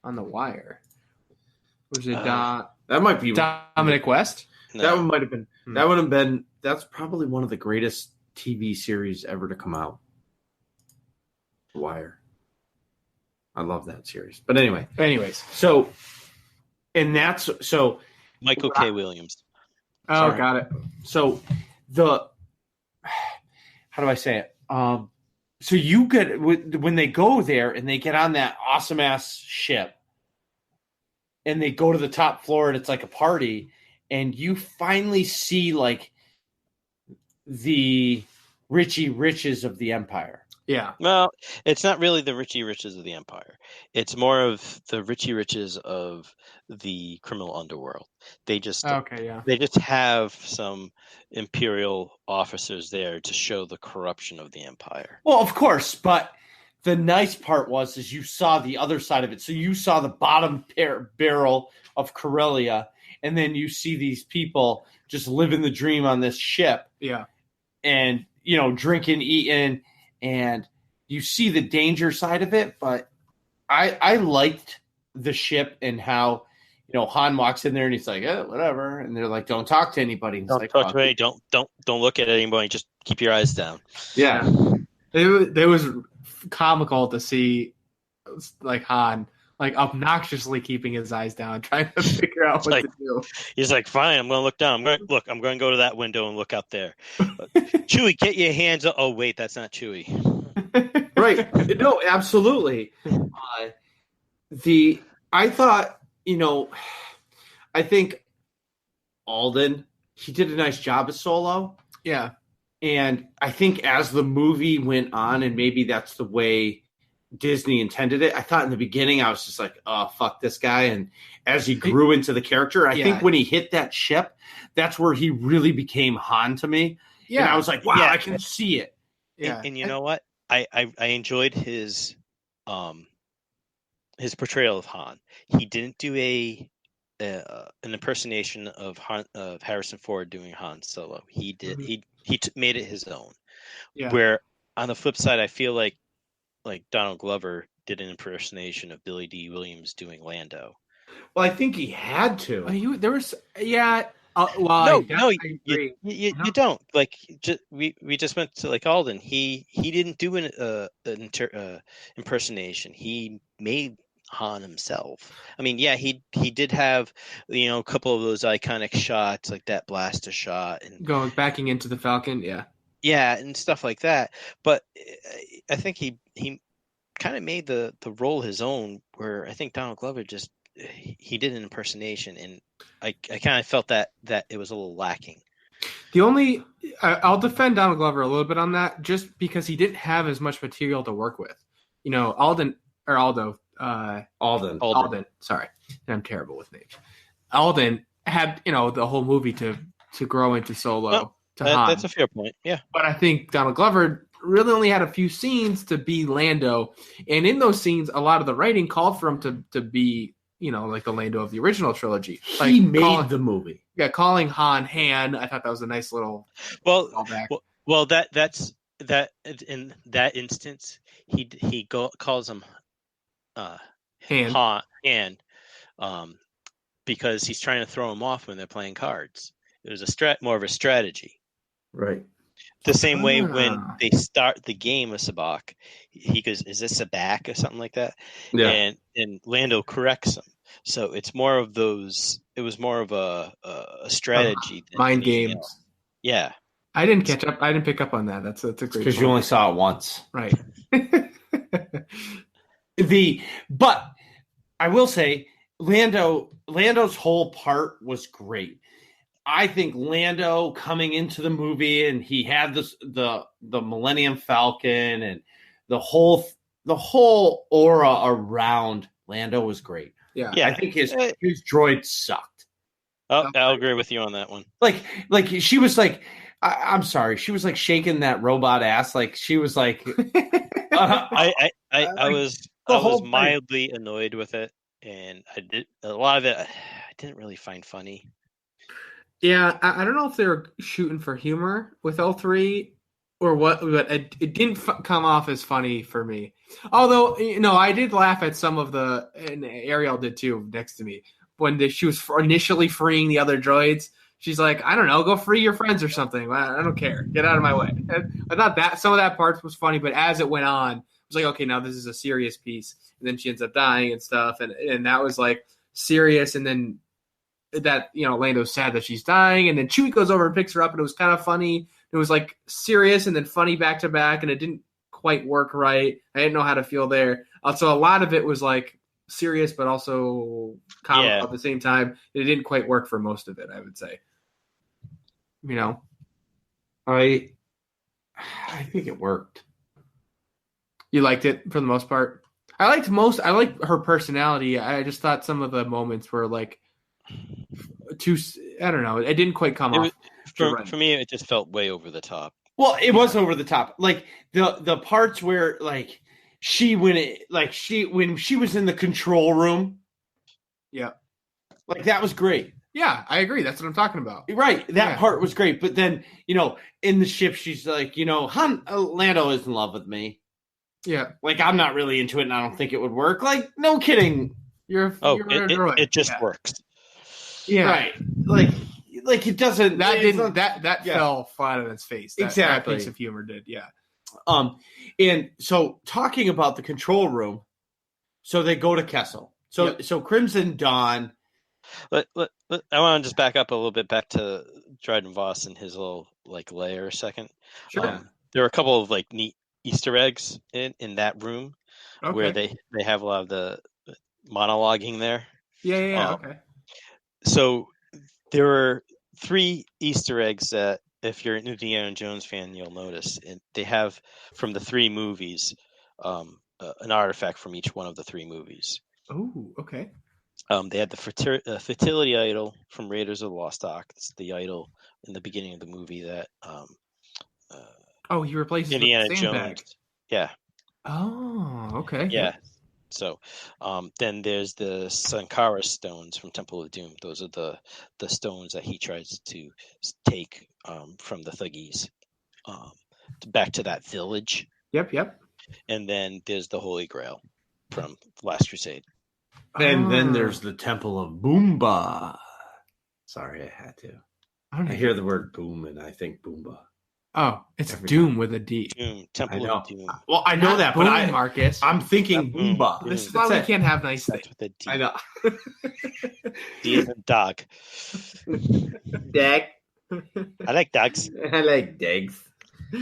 [SPEAKER 2] on The Wire? Was it
[SPEAKER 1] that might be
[SPEAKER 2] Dominic West?
[SPEAKER 1] No. That one might have been. That would have been. That's probably one of the greatest TV series ever to come out. The Wire. I love that series. But anyways, so
[SPEAKER 3] Michael K. Williams.
[SPEAKER 2] Oh, sorry. Got it.
[SPEAKER 1] So how do I say it? So you get when they go there and they get on that awesome ass ship and they go to the top floor and it's like a party and you finally see like the Richie Riches of the Empire.
[SPEAKER 2] Yeah.
[SPEAKER 3] Well, it's not really the Richie Riches of the Empire. It's more of the Richie Riches of the criminal underworld. They just
[SPEAKER 2] Okay. Yeah.
[SPEAKER 3] they just have some imperial officers there to show the corruption of the empire.
[SPEAKER 1] Well, of course, but the nice part is you saw the other side of it. So you saw the bottom barrel of Corellia, and then you see these people just living the dream on this ship.
[SPEAKER 2] Yeah.
[SPEAKER 1] And, drinking, eating, and you see the danger side of it. But I liked the ship and how, Han walks in there and he's like, whatever. And they're like, don't talk to anybody. And
[SPEAKER 3] Don't talk to me. Don't look at anybody. Just keep your eyes down.
[SPEAKER 1] Yeah.
[SPEAKER 2] It was comical to see like Han like obnoxiously keeping his eyes down, trying to figure out what to do.
[SPEAKER 3] He's like, fine, I'm going to look down. I'm going to go to that window and look out there. Chewie, get your hands up. Oh, wait, that's not Chewie.
[SPEAKER 1] Right. No, absolutely. I thought, I think Alden, he did a nice job as Solo.
[SPEAKER 2] Yeah.
[SPEAKER 1] And I think as the movie went on, and maybe that's the way Disney intended it, I thought in the beginning I was just like, oh, fuck this guy. And as he grew into the character, I think when he hit that ship, that's where he really became Han to me. Yeah. And I was like, wow, I can see it.
[SPEAKER 3] Yeah. And you know what? I enjoyed his portrayal of Han. He didn't do an impersonation of Harrison Ford doing Han Solo. He did. Mm-hmm. He made it his own. Yeah. Where on the flip side, I feel like Donald Glover did an impersonation of Billy D. Williams doing Lando.
[SPEAKER 1] Well, I think he had to.
[SPEAKER 2] You
[SPEAKER 3] don't. Like, we just went to like Alden. He didn't do an impersonation. He made Han himself. I mean, yeah, he did have a couple of those iconic shots, like that blaster shot and
[SPEAKER 2] backing into the Falcon.
[SPEAKER 3] Yeah, and stuff like that. But I think he kind of made the role his own. Where I think Donald Glover he did an impersonation, and I kind of felt that it was a little lacking.
[SPEAKER 2] I'll defend Donald Glover a little bit on that, just because he didn't have as much material to work with. Alden. Sorry, I'm terrible with names. Alden had the whole movie to grow into Solo.
[SPEAKER 3] Well, that's a fair point. Yeah,
[SPEAKER 2] but I think Donald Glover really only had a few scenes to be Lando, and in those scenes, a lot of the writing called for him to be like the Lando of the original trilogy.
[SPEAKER 1] He made the movie.
[SPEAKER 2] Yeah, calling Han. I thought that was a nice little callback.
[SPEAKER 3] Well, that's in that instance, he calls him Han, because he's trying to throw him off when they're playing cards. It was more of a strategy.
[SPEAKER 1] Right.
[SPEAKER 3] The same way when they start the game of Sabacc, he goes, "Is this Sabacc?" or something like that. Yeah. And Lando corrects him. So it's more of those. It was more of a strategy,
[SPEAKER 2] than mind games.
[SPEAKER 3] Else. Yeah.
[SPEAKER 2] I didn't catch up. I didn't pick up on that. That's a great.
[SPEAKER 1] Because you only saw it once,
[SPEAKER 2] right?
[SPEAKER 1] But I will say, Lando's whole part was great. I think Lando coming into the movie, and he had the Millennium Falcon, and the whole aura around Lando was great.
[SPEAKER 2] Yeah.
[SPEAKER 1] I think his droid sucked.
[SPEAKER 3] Oh, I'll agree with you on that one.
[SPEAKER 1] Like she was like, I'm sorry, she was like shaking that robot ass. Like she was like,
[SPEAKER 3] I was mildly annoyed with it, and a lot of it I didn't really find funny.
[SPEAKER 2] Yeah, I don't know if they were shooting for humor with L3 or what, but it didn't come off as funny for me. Although, I did laugh at some of and Ariel did too, next to me, when she was initially freeing the other droids. She's like, I don't know, go free your friends or something. I don't care. Get out of my way. And I thought that some of that part was funny, but as it went on, it was like, okay, now this is a serious piece. And then she ends up dying and stuff, and that was like serious, and then that Lando's sad that she's dying, and then Chewie goes over and picks her up, and it was kind of funny. It was like serious and then funny back to back, and it didn't quite work right. I didn't know how to feel there. So a lot of it was like serious but also comical at the same time. It didn't quite work for most of it, I would say.
[SPEAKER 1] I think it worked.
[SPEAKER 2] You liked it for the most part. I like her personality. I just thought some of the moments were like too. I don't know. It didn't quite come off.
[SPEAKER 3] For me, it just felt way over the top.
[SPEAKER 1] Well, it was over the top. Like the parts where like when she was in the control room.
[SPEAKER 2] Yeah.
[SPEAKER 1] Like that was great.
[SPEAKER 2] Yeah, I agree. That's what I'm talking about.
[SPEAKER 1] Right. That part was great. But then, in the ship, she's like, Lando is in love with me.
[SPEAKER 2] Yeah.
[SPEAKER 1] Like, I'm not really into it and I don't think it would work. Like, no kidding.
[SPEAKER 3] It just works.
[SPEAKER 2] Yeah.
[SPEAKER 1] Right. Like it doesn't.
[SPEAKER 2] That fell flat on its face.
[SPEAKER 1] Exactly.
[SPEAKER 2] That piece of humor did. Yeah.
[SPEAKER 1] And so talking about the control room, so they go to Kessel. So Crimson Dawn.
[SPEAKER 3] I want to just back up a little bit back to Dryden Voss and his little lair a second.
[SPEAKER 2] Sure.
[SPEAKER 3] There were a couple of neat Easter eggs in that room where they have a lot of the monologuing there.
[SPEAKER 2] Yeah. Okay.
[SPEAKER 3] So there were 3 Easter eggs that if you're an Indiana Jones fan, you'll notice. And they have from the 3 movies an artifact from each one of the 3 movies.
[SPEAKER 2] Oh, okay.
[SPEAKER 3] They had the fertility idol from Raiders of the Lost Ark. It's the idol in the beginning of the movie that
[SPEAKER 2] he replaces
[SPEAKER 3] Indiana
[SPEAKER 2] with Sandbag.
[SPEAKER 3] Jones. Yeah.
[SPEAKER 2] Oh, okay.
[SPEAKER 3] Yeah. So then there's the Sankara stones from Temple of Doom. Those are the stones that he tries to take from the Thuggees back to that village.
[SPEAKER 2] Yep.
[SPEAKER 3] And then there's the Holy Grail from Last Crusade.
[SPEAKER 1] And then there's the Temple of Boomba. Sorry, I had to. I hear the word boom and I think Boomba.
[SPEAKER 2] Oh, it's Doom with a D.
[SPEAKER 3] Doom, Temple of Doom.
[SPEAKER 1] Well, I know that, but
[SPEAKER 2] Marcus.
[SPEAKER 1] I'm thinking Boomba.
[SPEAKER 2] This is why we can't have nice things.
[SPEAKER 3] With a D.
[SPEAKER 1] I know.
[SPEAKER 3] D is a dog.
[SPEAKER 1] Dag.
[SPEAKER 3] I like dogs.
[SPEAKER 1] I like dogs.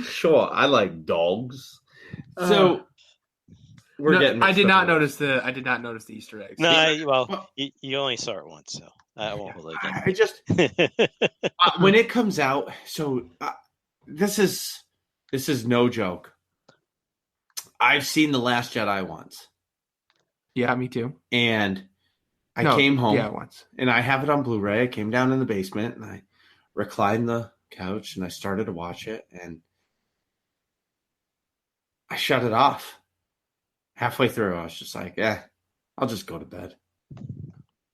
[SPEAKER 1] Sure, I like dogs. So we're getting.
[SPEAKER 2] I did not notice the Easter eggs.
[SPEAKER 3] No, you only saw it once, so I won't hold it again.
[SPEAKER 1] I just when it comes out. So this is no joke. I've seen The Last Jedi once.
[SPEAKER 2] Yeah, me too.
[SPEAKER 1] And I came home.
[SPEAKER 2] Yeah, once.
[SPEAKER 1] And I have it on Blu-ray. I came down in the basement and I reclined the couch and I started to watch it and I shut it off. Halfway through, I was just like, I'll just go to bed.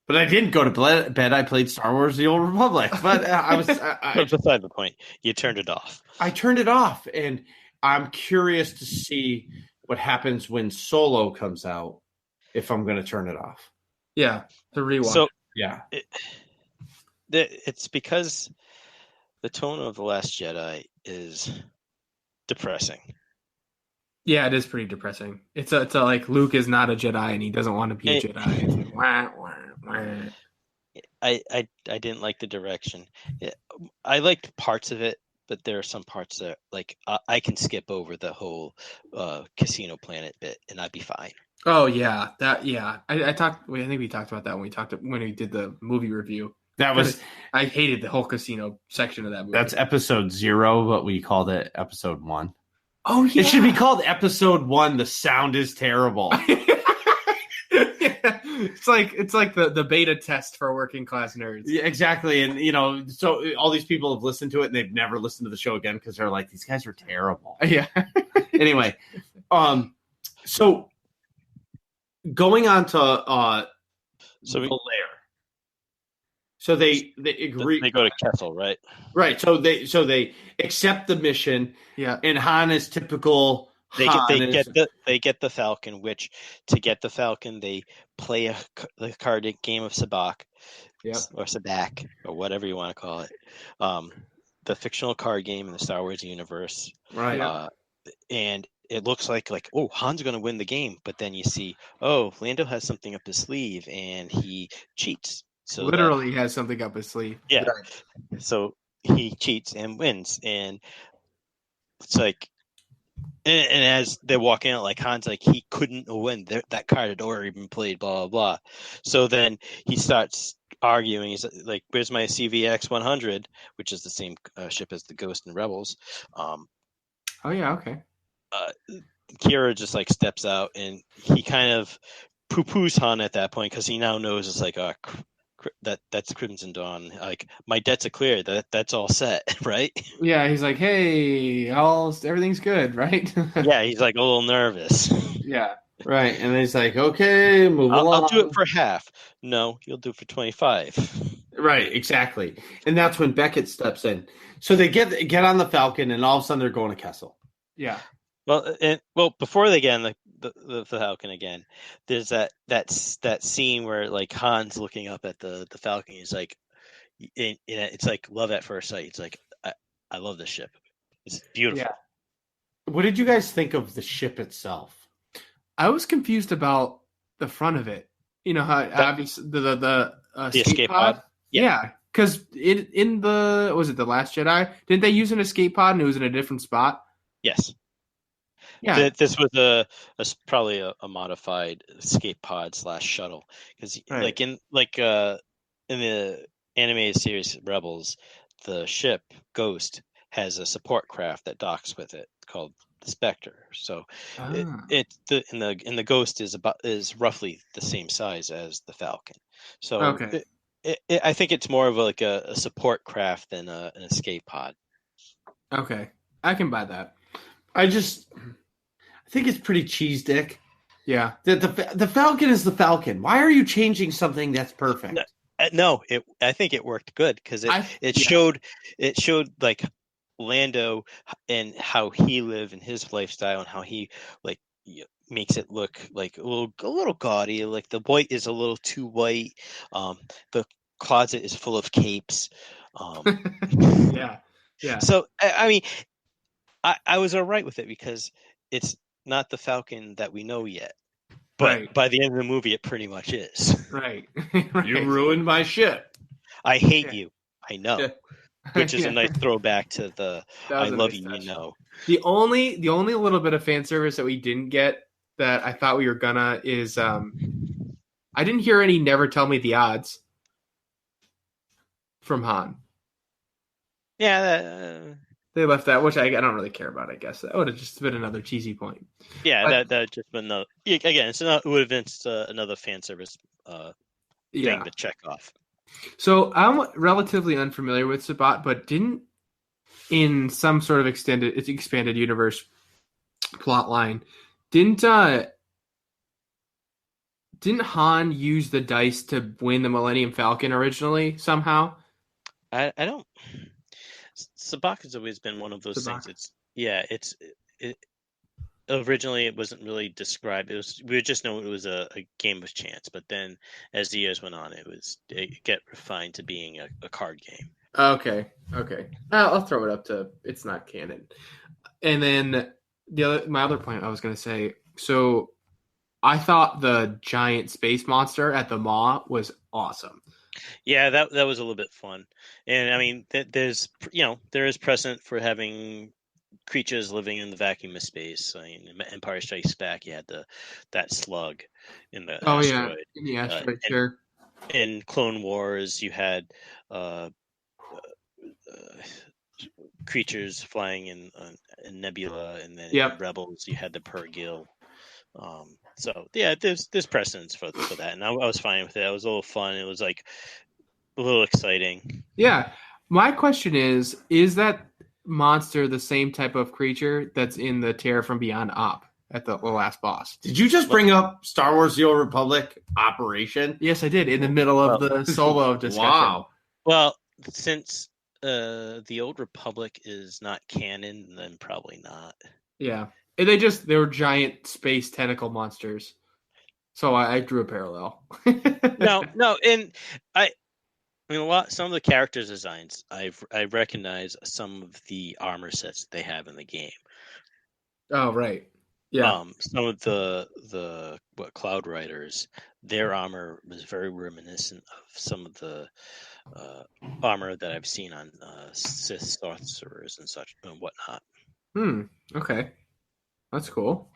[SPEAKER 1] But I didn't go to bed. I played Star Wars The Old Republic. But
[SPEAKER 3] That's beside the point. You turned it off.
[SPEAKER 1] I turned it off. And I'm curious to see what happens when Solo comes out if I'm going to turn it off.
[SPEAKER 2] Yeah, the rewatch.
[SPEAKER 3] So,
[SPEAKER 1] yeah.
[SPEAKER 3] It's because the tone of The Last Jedi is depressing.
[SPEAKER 2] Yeah, it is pretty depressing. It's a like Luke is not a Jedi and he doesn't want to be a Jedi. It's like, wah, wah, wah.
[SPEAKER 3] I didn't like the direction. I liked parts of it, but there are some parts that I can skip over the whole Casino Planet bit and I'd be fine.
[SPEAKER 2] Oh yeah, I think we talked about that when we did the movie review. I hated the whole casino section of that movie.
[SPEAKER 1] That's episode 0, but we called it episode 1.
[SPEAKER 2] Oh yeah,
[SPEAKER 1] it should be called episode 1. The sound is terrible.
[SPEAKER 2] It's like the beta test for working class nerds.
[SPEAKER 1] Yeah, exactly. And so all these people have listened to it and they've never listened to the show again because they're like, these guys are terrible.
[SPEAKER 2] Yeah.
[SPEAKER 1] Anyway, so going on to the lair. So they agree.
[SPEAKER 3] They go to Kessel, right?
[SPEAKER 1] Right. So they accept the mission.
[SPEAKER 2] Yeah.
[SPEAKER 1] And Han is typical.
[SPEAKER 3] They get the Falcon, which to get the Falcon they play the card game of Sabacc, or Sabacc, or whatever you want to call it, the fictional card game in the Star Wars universe,
[SPEAKER 1] right?
[SPEAKER 3] And it looks like Han's going to win the game, but then you see Lando has something up his sleeve and he cheats. So
[SPEAKER 2] literally has something up his sleeve.
[SPEAKER 3] Yeah. Right. So he cheats and wins, and it's like. And as they're walking out, Han's like, he couldn't win. That card had already been played, blah, blah, blah. So then he starts arguing. He's like, where's my CVX 100, which is the same ship as the Ghost and Rebels.
[SPEAKER 2] Oh, yeah, okay.
[SPEAKER 3] Kira just like steps out and he kind of poo-poos Han at that point because he now knows it's like that's Crimson Dawn. Like my debts are clear. That's all set, right?
[SPEAKER 2] Yeah, he's like, hey, everything's good, right?
[SPEAKER 3] Yeah, he's like a little nervous.
[SPEAKER 2] Yeah.
[SPEAKER 1] Right. And he's like, okay, move along.
[SPEAKER 3] I'll do it for half. No, you'll do it for 25.
[SPEAKER 1] Right, exactly. And that's when Beckett steps in. So they get on the Falcon, and all of a sudden they're going to Kessel.
[SPEAKER 2] Yeah.
[SPEAKER 3] Well, before they get on the Falcon again, there's that scene where like Han's looking up at the Falcon. He's like, it's like love at first sight. It's like I love this ship. It's beautiful.
[SPEAKER 2] Yeah.
[SPEAKER 1] What did you guys think of the ship itself?
[SPEAKER 2] I was confused about the front of it. You know how obviously the escape pod. Yeah, because in the was it the Last Jedi? Didn't they use an escape pod and it was in a different spot?
[SPEAKER 3] Yes.
[SPEAKER 2] Yeah.
[SPEAKER 3] This was probably a modified escape pod / shuttle because like in the animated series Rebels, the ship Ghost has a support craft that docks with it called the Spectre. So the Ghost is roughly the same size as the Falcon. So
[SPEAKER 2] okay.
[SPEAKER 3] I think it's more of like a support craft than an escape pod.
[SPEAKER 2] Okay, I can buy that.
[SPEAKER 1] I think it's pretty cheese dick.
[SPEAKER 2] Yeah.
[SPEAKER 1] The Falcon is the Falcon. Why are you changing something that's perfect?
[SPEAKER 3] No, I think it worked good because it showed like Lando and how he lived in his lifestyle and how he like makes it look like a little gaudy. Like the white is a little too white. The closet is full of capes.
[SPEAKER 2] Yeah.
[SPEAKER 3] So I mean, I was all right with it because it's not the Falcon that we know yet. But by the end of the movie, it pretty much is.
[SPEAKER 2] Right.
[SPEAKER 1] You ruined my shit.
[SPEAKER 3] I hate you. I know. Which is a nice throwback to the I love you, you know.
[SPEAKER 2] The only little bit of fan service that we didn't get that I thought we were gonna is I didn't hear any "Never Tell Me the Odds" from Han.
[SPEAKER 3] Yeah,
[SPEAKER 2] they left that, which I don't really care about. I guess that would have just been another cheesy point.
[SPEAKER 3] Yeah, that just been again. It would have been another fan service thing to check off.
[SPEAKER 2] So I'm relatively unfamiliar with Sabat, but didn't in some sort of expanded universe plot line, didn't Han use the dice to win the Millennium Falcon originally somehow?
[SPEAKER 3] I don't. Sabak has always been one of those things. Originally it wasn't really described. We just know it was a game of chance, but then as the years went on, it get refined to being a card game.
[SPEAKER 2] Okay. I'll throw it up to it's not canon. And then my other point I was going to say. So I thought the giant space monster at the Maw was awesome.
[SPEAKER 3] Yeah, that was a little bit fun, and I mean, there is precedent for having creatures living in the vacuum of space. I mean, Empire Strikes Back, you had that slug in the asteroid.
[SPEAKER 2] In the asteroid, sure.
[SPEAKER 3] In Clone Wars, you had creatures flying in Nebula, and then in Rebels, you had the Purrgil. So yeah, there's precedence for that, and I was fine with it. It was a little fun. It was like a little exciting.
[SPEAKER 2] Yeah, my question is that monster the same type of creature that's in the Terror from Beyond op at the last boss?
[SPEAKER 1] Did you just bring up Star Wars: The Old Republic Operation?
[SPEAKER 2] Yes, I did in the middle of the solo discussion.
[SPEAKER 1] Wow.
[SPEAKER 3] Well, since the Old Republic is not canon, then probably not.
[SPEAKER 2] Yeah. They were giant space tentacle monsters. So I drew a parallel.
[SPEAKER 3] No, and I mean some of the characters' designs, I recognize some of the armor sets that they have in the game.
[SPEAKER 2] Oh right, yeah.
[SPEAKER 3] Some of the Cloud Riders, their armor was very reminiscent of some of the armor that I've seen on Sith sorcerers and such and whatnot.
[SPEAKER 2] Okay. That's cool.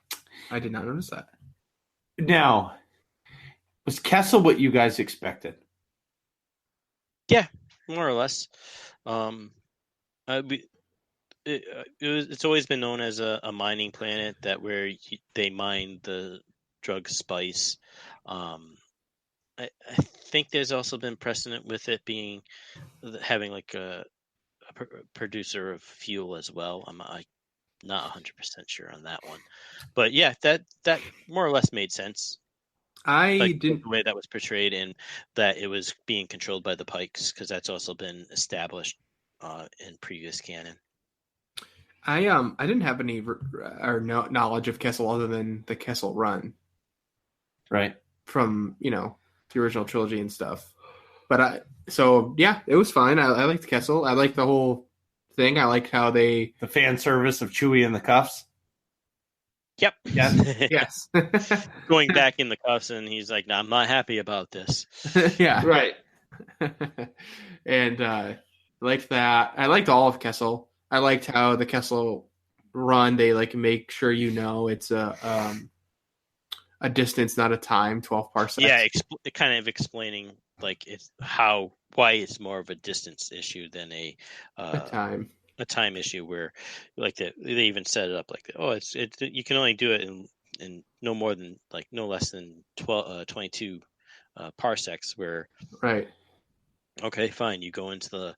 [SPEAKER 2] I did not notice that.
[SPEAKER 1] Now, was Kessel what you guys expected?
[SPEAKER 3] Yeah, more or less. it's always been known as a mining planet that where they mine the drug spice. I think there's also been precedent with it being having like a producer of fuel as well. I'm not 100% sure on that one, but yeah, that more or less made sense.
[SPEAKER 2] I didn't
[SPEAKER 3] the way that was portrayed, and that it was being controlled by the Pikes, because that's also been established in previous canon.
[SPEAKER 2] I didn't have any knowledge of Kessel other than the Kessel Run,
[SPEAKER 1] right?
[SPEAKER 2] From the original trilogy and stuff. But it was fine. I liked Kessel. I liked the whole thing. I liked how the
[SPEAKER 1] fan service of Chewie in the cuffs.
[SPEAKER 3] Yep.
[SPEAKER 2] Yes.
[SPEAKER 3] Going back in the cuffs, and he's like, "No, I'm not happy about this."
[SPEAKER 2] Yeah.
[SPEAKER 1] Right.
[SPEAKER 2] And I liked that. I liked all of Kessel. I liked how the Kessel Run, they make sure it's a distance, not a time, 12 parsecs.
[SPEAKER 3] Yeah, kind of explaining why it's more of a distance issue than a time issue, where they even set it up you can only do it in no more than no less than 22 parsecs, where
[SPEAKER 2] right.
[SPEAKER 3] Okay, fine, you go into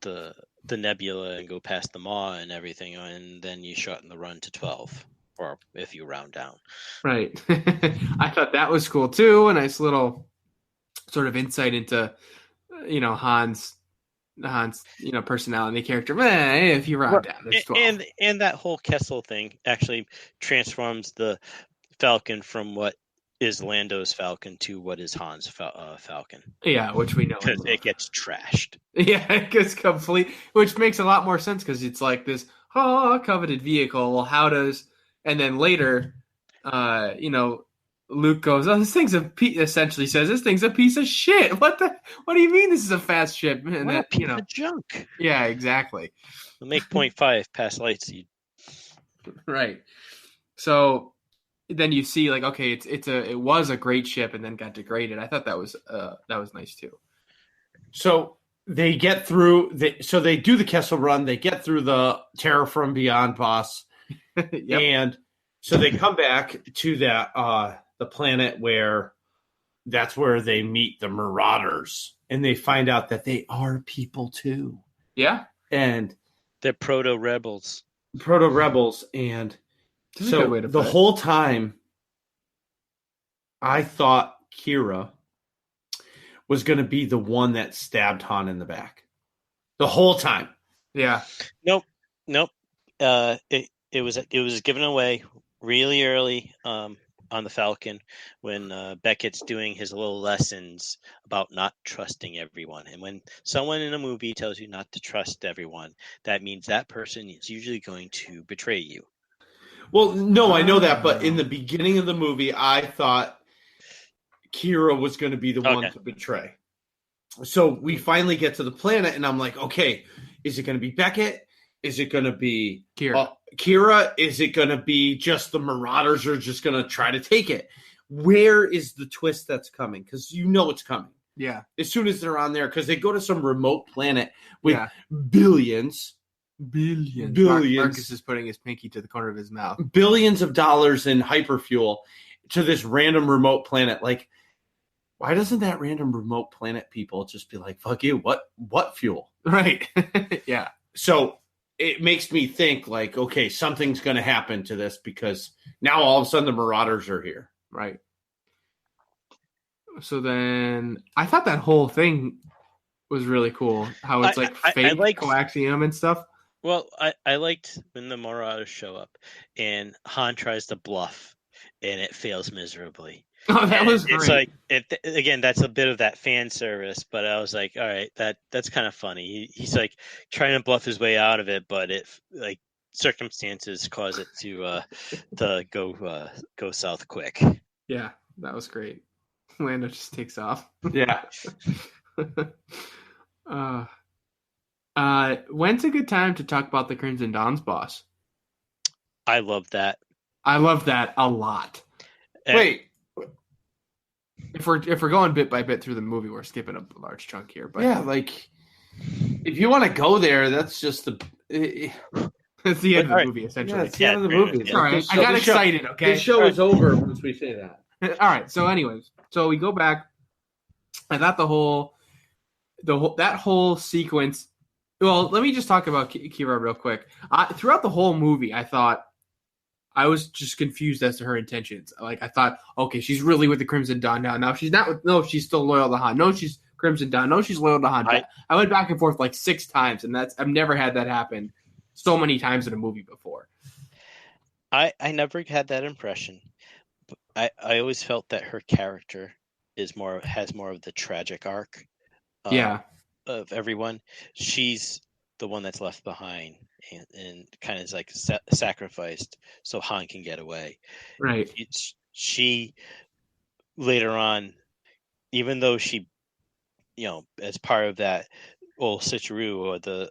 [SPEAKER 3] the nebula and go past the maw and everything, and then you shorten the run to 12, or if you round down.
[SPEAKER 2] Right. I thought that was cool too. A nice little sort of insight into Han's personality, character. If you round down, it's 12.
[SPEAKER 3] And that whole Kessel thing actually transforms the Falcon from what is Lando's Falcon to what is Han's Falcon.
[SPEAKER 2] Yeah, which we know.
[SPEAKER 3] Because it gets trashed.
[SPEAKER 2] Yeah, it gets complete, which makes a lot more sense, because it's like this coveted vehicle. Well, how does... And then later, Luke goes, "Oh, this thing's essentially says this thing's a piece of shit. What do you mean this is a fast ship?" And
[SPEAKER 3] what a piece of junk.
[SPEAKER 2] Yeah, exactly.
[SPEAKER 3] We'll make 0.5 past light speed.
[SPEAKER 2] Right. So then you see okay, it was a great ship and then got degraded. I thought that was nice too.
[SPEAKER 1] So they get through. So they do the Kessel Run. They get through the Terror from Beyond boss.
[SPEAKER 2] Yep.
[SPEAKER 1] And so they come back to that the planet that's where they meet the Marauders, and they find out that they are people too.
[SPEAKER 2] Yeah.
[SPEAKER 1] And
[SPEAKER 3] they're proto-rebels.
[SPEAKER 1] And so the whole time I thought Kira was going to be the one that stabbed Han in the back. The whole time.
[SPEAKER 2] Yeah.
[SPEAKER 3] Nope. It was given away really early on the Falcon, when Beckett's doing his little lessons about not trusting everyone. And when someone in a movie tells you not to trust everyone, that means that person is usually going to betray you.
[SPEAKER 1] Well, no, I know that, but in the beginning of the movie, I thought Kira was going to be the one to betray. So we finally get to the planet, and I'm like, okay, is it going to be Beckett? Is it going to be Kira? Is it going to be just the Marauders are just going to try to take it? Where is the twist that's coming? Because it's coming.
[SPEAKER 2] Yeah.
[SPEAKER 1] As soon as they're on there, because they go to some remote planet with billions.
[SPEAKER 2] Marcus is putting his pinky to the corner of his mouth.
[SPEAKER 1] Billions of dollars in hyperfuel to this random remote planet. Why doesn't that random remote planet people just be like, fuck you, what fuel?
[SPEAKER 2] Right. Yeah.
[SPEAKER 1] So it makes me think okay, something's going to happen to this, because now all of a sudden the Marauders are here.
[SPEAKER 2] Right. So then I thought that whole thing was really cool. How it's fake coaxium and stuff.
[SPEAKER 3] Well, I liked when the Marauders show up and Han tries to bluff and it fails miserably.
[SPEAKER 2] Oh, that was great.
[SPEAKER 3] It's again, that's a bit of that fan service, but I was like, all right, that's kind of funny. He's trying to bluff his way out of it, but circumstances cause it to go south quick.
[SPEAKER 2] Yeah, that was great. Lando just takes off.
[SPEAKER 1] Yeah.
[SPEAKER 2] When's a good time to talk about the Crimson Dawn's boss?
[SPEAKER 3] I love that.
[SPEAKER 2] I love that a lot. Wait. If we're going bit by bit through the movie, we're skipping a large chunk here. But
[SPEAKER 1] yeah, if you want to go there, that's just
[SPEAKER 2] It's the end
[SPEAKER 3] But,
[SPEAKER 2] of the movie, essentially.
[SPEAKER 1] Yeah, it's the end of the movie.
[SPEAKER 3] Yeah.
[SPEAKER 2] All right, I got excited. Okay,
[SPEAKER 1] This show is over once we say that.
[SPEAKER 2] all right. So, anyways, so we go back. I thought that whole sequence. Well, let me just talk about Kira real quick. Throughout the whole movie, I thought I was just confused as to her intentions. Like I thought, okay, she's really with the Crimson Dawn now. Now she's not with. No, she's still loyal to Han. No, she's Crimson Dawn. No, she's loyal to Han. I went back and forth like 6 times, and I've never had that happen so many times in a movie before.
[SPEAKER 3] I never had that impression. I always felt that her character has more of the tragic arc. Of everyone, she's the one that's left behind and kind of is like sacrificed so Han can get away.
[SPEAKER 2] Right.
[SPEAKER 3] She later on, even though she, as part of that old switcheroo or the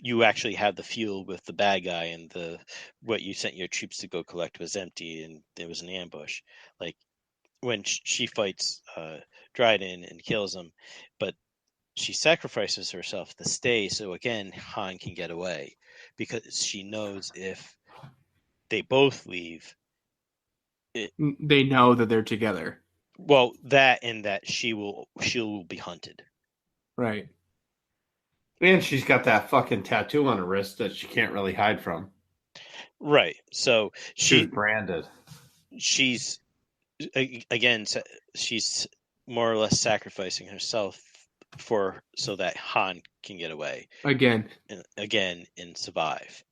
[SPEAKER 3] you actually have the fuel with the bad guy and what you sent your troops to go collect was empty and there was an ambush. Like when she fights Dryden and kills him, but she sacrifices herself to stay so again Han can get away because she knows if they both leave,
[SPEAKER 2] they know that they're together.
[SPEAKER 3] Well, that and that she will be hunted.
[SPEAKER 2] Right.
[SPEAKER 1] And she's got that fucking tattoo on her wrist that she can't really hide from.
[SPEAKER 3] Right. So she's
[SPEAKER 1] branded.
[SPEAKER 3] She's she's more or less sacrificing herself so that Han can get away
[SPEAKER 2] again
[SPEAKER 3] and survive.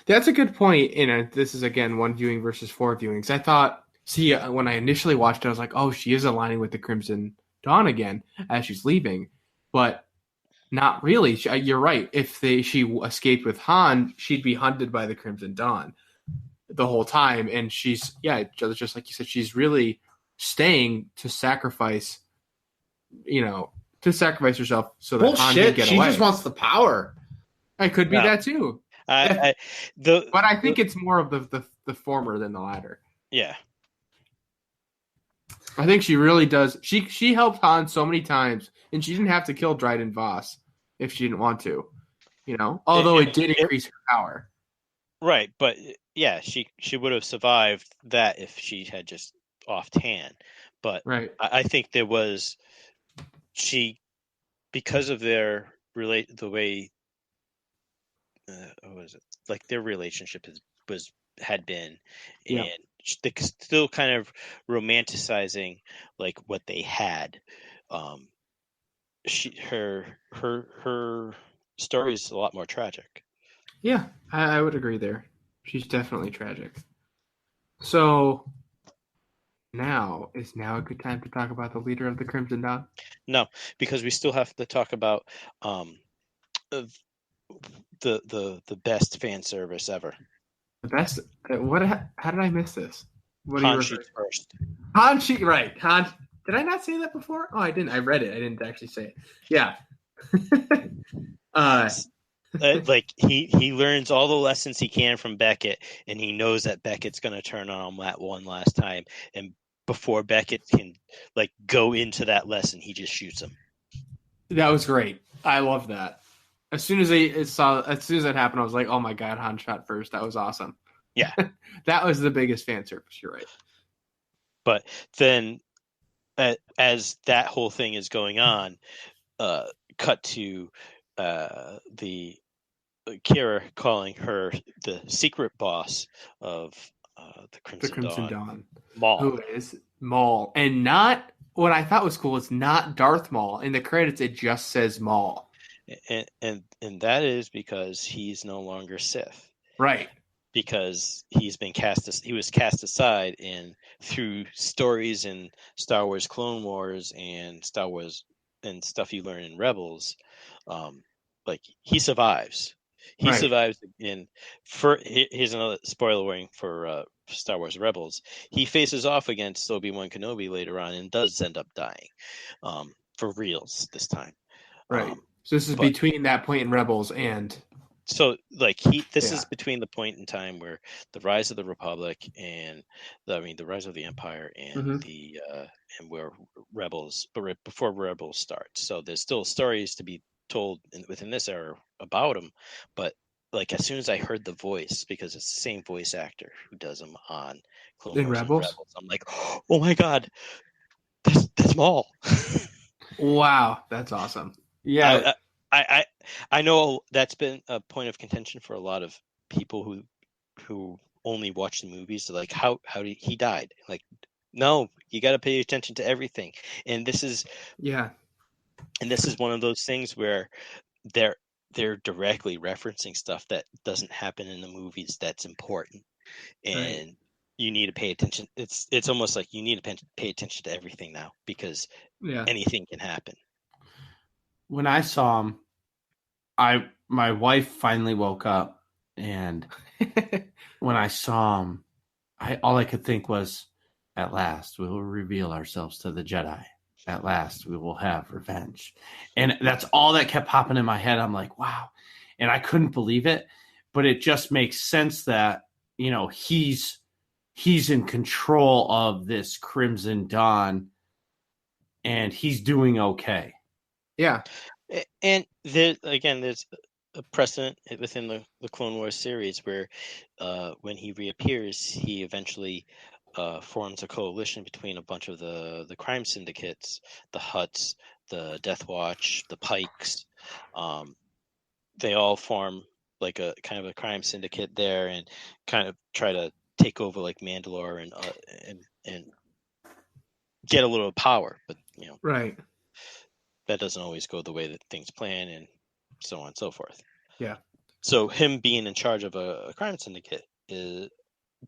[SPEAKER 2] That's a good point. This is again 1 viewing versus 4 viewings. I thought, when I initially watched it, I was like, oh, she is aligning with the Crimson Dawn again as she's leaving, but not really. You're right. If she escaped with Han, she'd be hunted by the Crimson Dawn the whole time, and she's just like you said, she's really staying to sacrifice, to sacrifice herself so that Han can get away.
[SPEAKER 1] She just wants the power.
[SPEAKER 2] It could be that too. But I think it's more of the former than the latter.
[SPEAKER 3] Yeah.
[SPEAKER 2] I think she really does. She helped Han so many times, and she didn't have to kill Dryden Voss if she didn't want to, although it did increase her power.
[SPEAKER 3] Right, but yeah, she would have survived that if she had just offhand. But
[SPEAKER 2] right.
[SPEAKER 3] I think there was because of their the way what was it, like their relationship had been, and they still kind of romanticizing like what they had. Her story is a lot more tragic.
[SPEAKER 2] Yeah, I would agree there. She's definitely tragic. So now is a good time to talk about the leader of the Crimson Dawn?
[SPEAKER 3] No, because we still have to talk about the best fan service ever.
[SPEAKER 2] The best? What? How did I miss this?
[SPEAKER 3] Han shoots first.
[SPEAKER 2] Han shoot right. Han. Did I not say that before? Oh, I didn't. I read it. I didn't actually say it. Yeah.
[SPEAKER 3] Like he learns all the lessons he can from Beckett, and he knows that Beckett's going to turn on him that one last time. And before Beckett can like go into that lesson, he just shoots him.
[SPEAKER 2] That was great. I love that. As soon as that happened, I was like, "Oh my god, Han shot first." That was awesome.
[SPEAKER 3] Yeah,
[SPEAKER 2] that was the biggest fan service. You're right.
[SPEAKER 3] But then, as that whole thing is going on, cut to the Kira calling her the secret boss of the Crimson
[SPEAKER 2] Dawn.
[SPEAKER 3] Maul.
[SPEAKER 2] Who is Maul, and not what I thought was cool. It's not Darth Maul. In the credits, it just says Maul.
[SPEAKER 3] And that is because he's no longer Sith,
[SPEAKER 2] right?
[SPEAKER 3] Because he was cast aside, and through stories in Star Wars Clone Wars and Star Wars and stuff you learn in Rebels, like he survives. He survives here's another spoiler warning for Star Wars Rebels. He faces off against Obi-Wan Kenobi later on and does end up dying, for reals this time.
[SPEAKER 2] Right. So this is between that point in Rebels and.
[SPEAKER 3] So like this is between the point in time where the rise of the Republic and the rise of the Empire and and where Rebels, but before Rebels starts. So there's still stories to be told within this era about him, but like as soon as I heard the voice, because it's the same voice actor who does them on Clone
[SPEAKER 2] In
[SPEAKER 3] Wars and
[SPEAKER 2] Rebels?
[SPEAKER 3] Rebels, I'm like, oh my god, that's Maul.
[SPEAKER 2] Wow, that's awesome.
[SPEAKER 1] Yeah,
[SPEAKER 3] I know that's been a point of contention for a lot of people who only watch the movies. Like, how did he died? Like, no, you got to pay attention to everything. And this is one of those things where they're directly referencing stuff that doesn't happen in the movies that's important, and you need to pay attention. It's almost like you need to pay attention to everything now, because anything can happen.
[SPEAKER 1] When I saw him, my wife finally woke up, and when I saw him, all I could think was, at last we will reveal ourselves to the Jedi. At last we will have revenge. And that's all that kept popping in my head. I'm like, wow. And I couldn't believe it, but it just makes sense that, you know, he's in control of this Crimson Dawn, and he's doing okay.
[SPEAKER 2] Yeah.
[SPEAKER 3] And there's a precedent within the Clone Wars series where when he reappears, he eventually forms a coalition between a bunch of the crime syndicates, the Hutts, the Death Watch, the Pikes. They all form like a kind of a crime syndicate there, and kind of try to take over like Mandalore and get a little power. But you know,
[SPEAKER 2] right.
[SPEAKER 3] That doesn't always go the way that things plan, and so on and so forth.
[SPEAKER 2] Yeah.
[SPEAKER 3] So him being in charge of a crime syndicate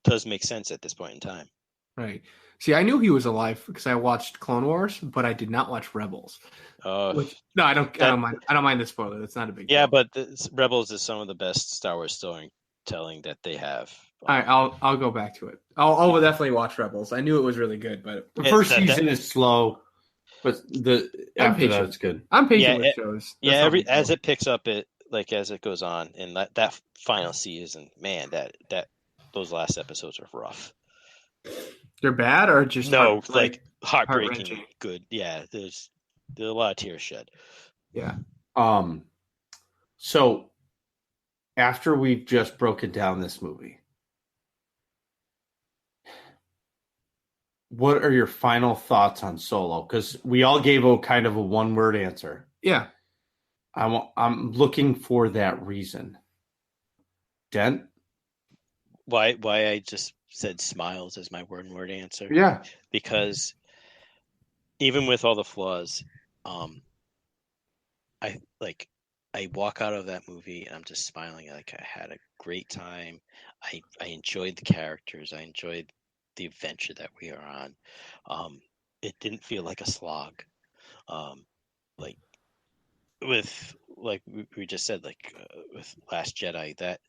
[SPEAKER 3] does make sense at this point in time.
[SPEAKER 2] Right. See, I knew he was alive because I watched Clone Wars, but I did not watch Rebels. No, I don't mind. I don't mind the spoiler. That's not a big deal.
[SPEAKER 3] Yeah, but Rebels is some of the best Star Wars storytelling that they have.
[SPEAKER 2] All right, I'll go back to it. I'll definitely watch Rebels. I knew it was really good, but
[SPEAKER 1] the first season is slow, but after that it's good.
[SPEAKER 2] I'm patient with shows.
[SPEAKER 3] As it picks up, as it goes on, and that final season, man, that those last episodes are rough.
[SPEAKER 2] They're bad, or just
[SPEAKER 3] heartbreaking good. Yeah, there's a lot of tears shed.
[SPEAKER 2] Yeah.
[SPEAKER 1] So after we've just broken down this movie, what are your final thoughts on Solo? Because we all gave a kind of a one-word answer.
[SPEAKER 2] Yeah.
[SPEAKER 1] I'm looking for that reason. Dent?
[SPEAKER 3] Why I just said smiles as my one-word answer?
[SPEAKER 1] Yeah.
[SPEAKER 3] Because even with all the flaws, I walk out of that movie and I'm just smiling. Like, I had a great time. I enjoyed the characters. I enjoyed the adventure that we are on. It didn't feel like a slog. With we just said, with Last Jedi, that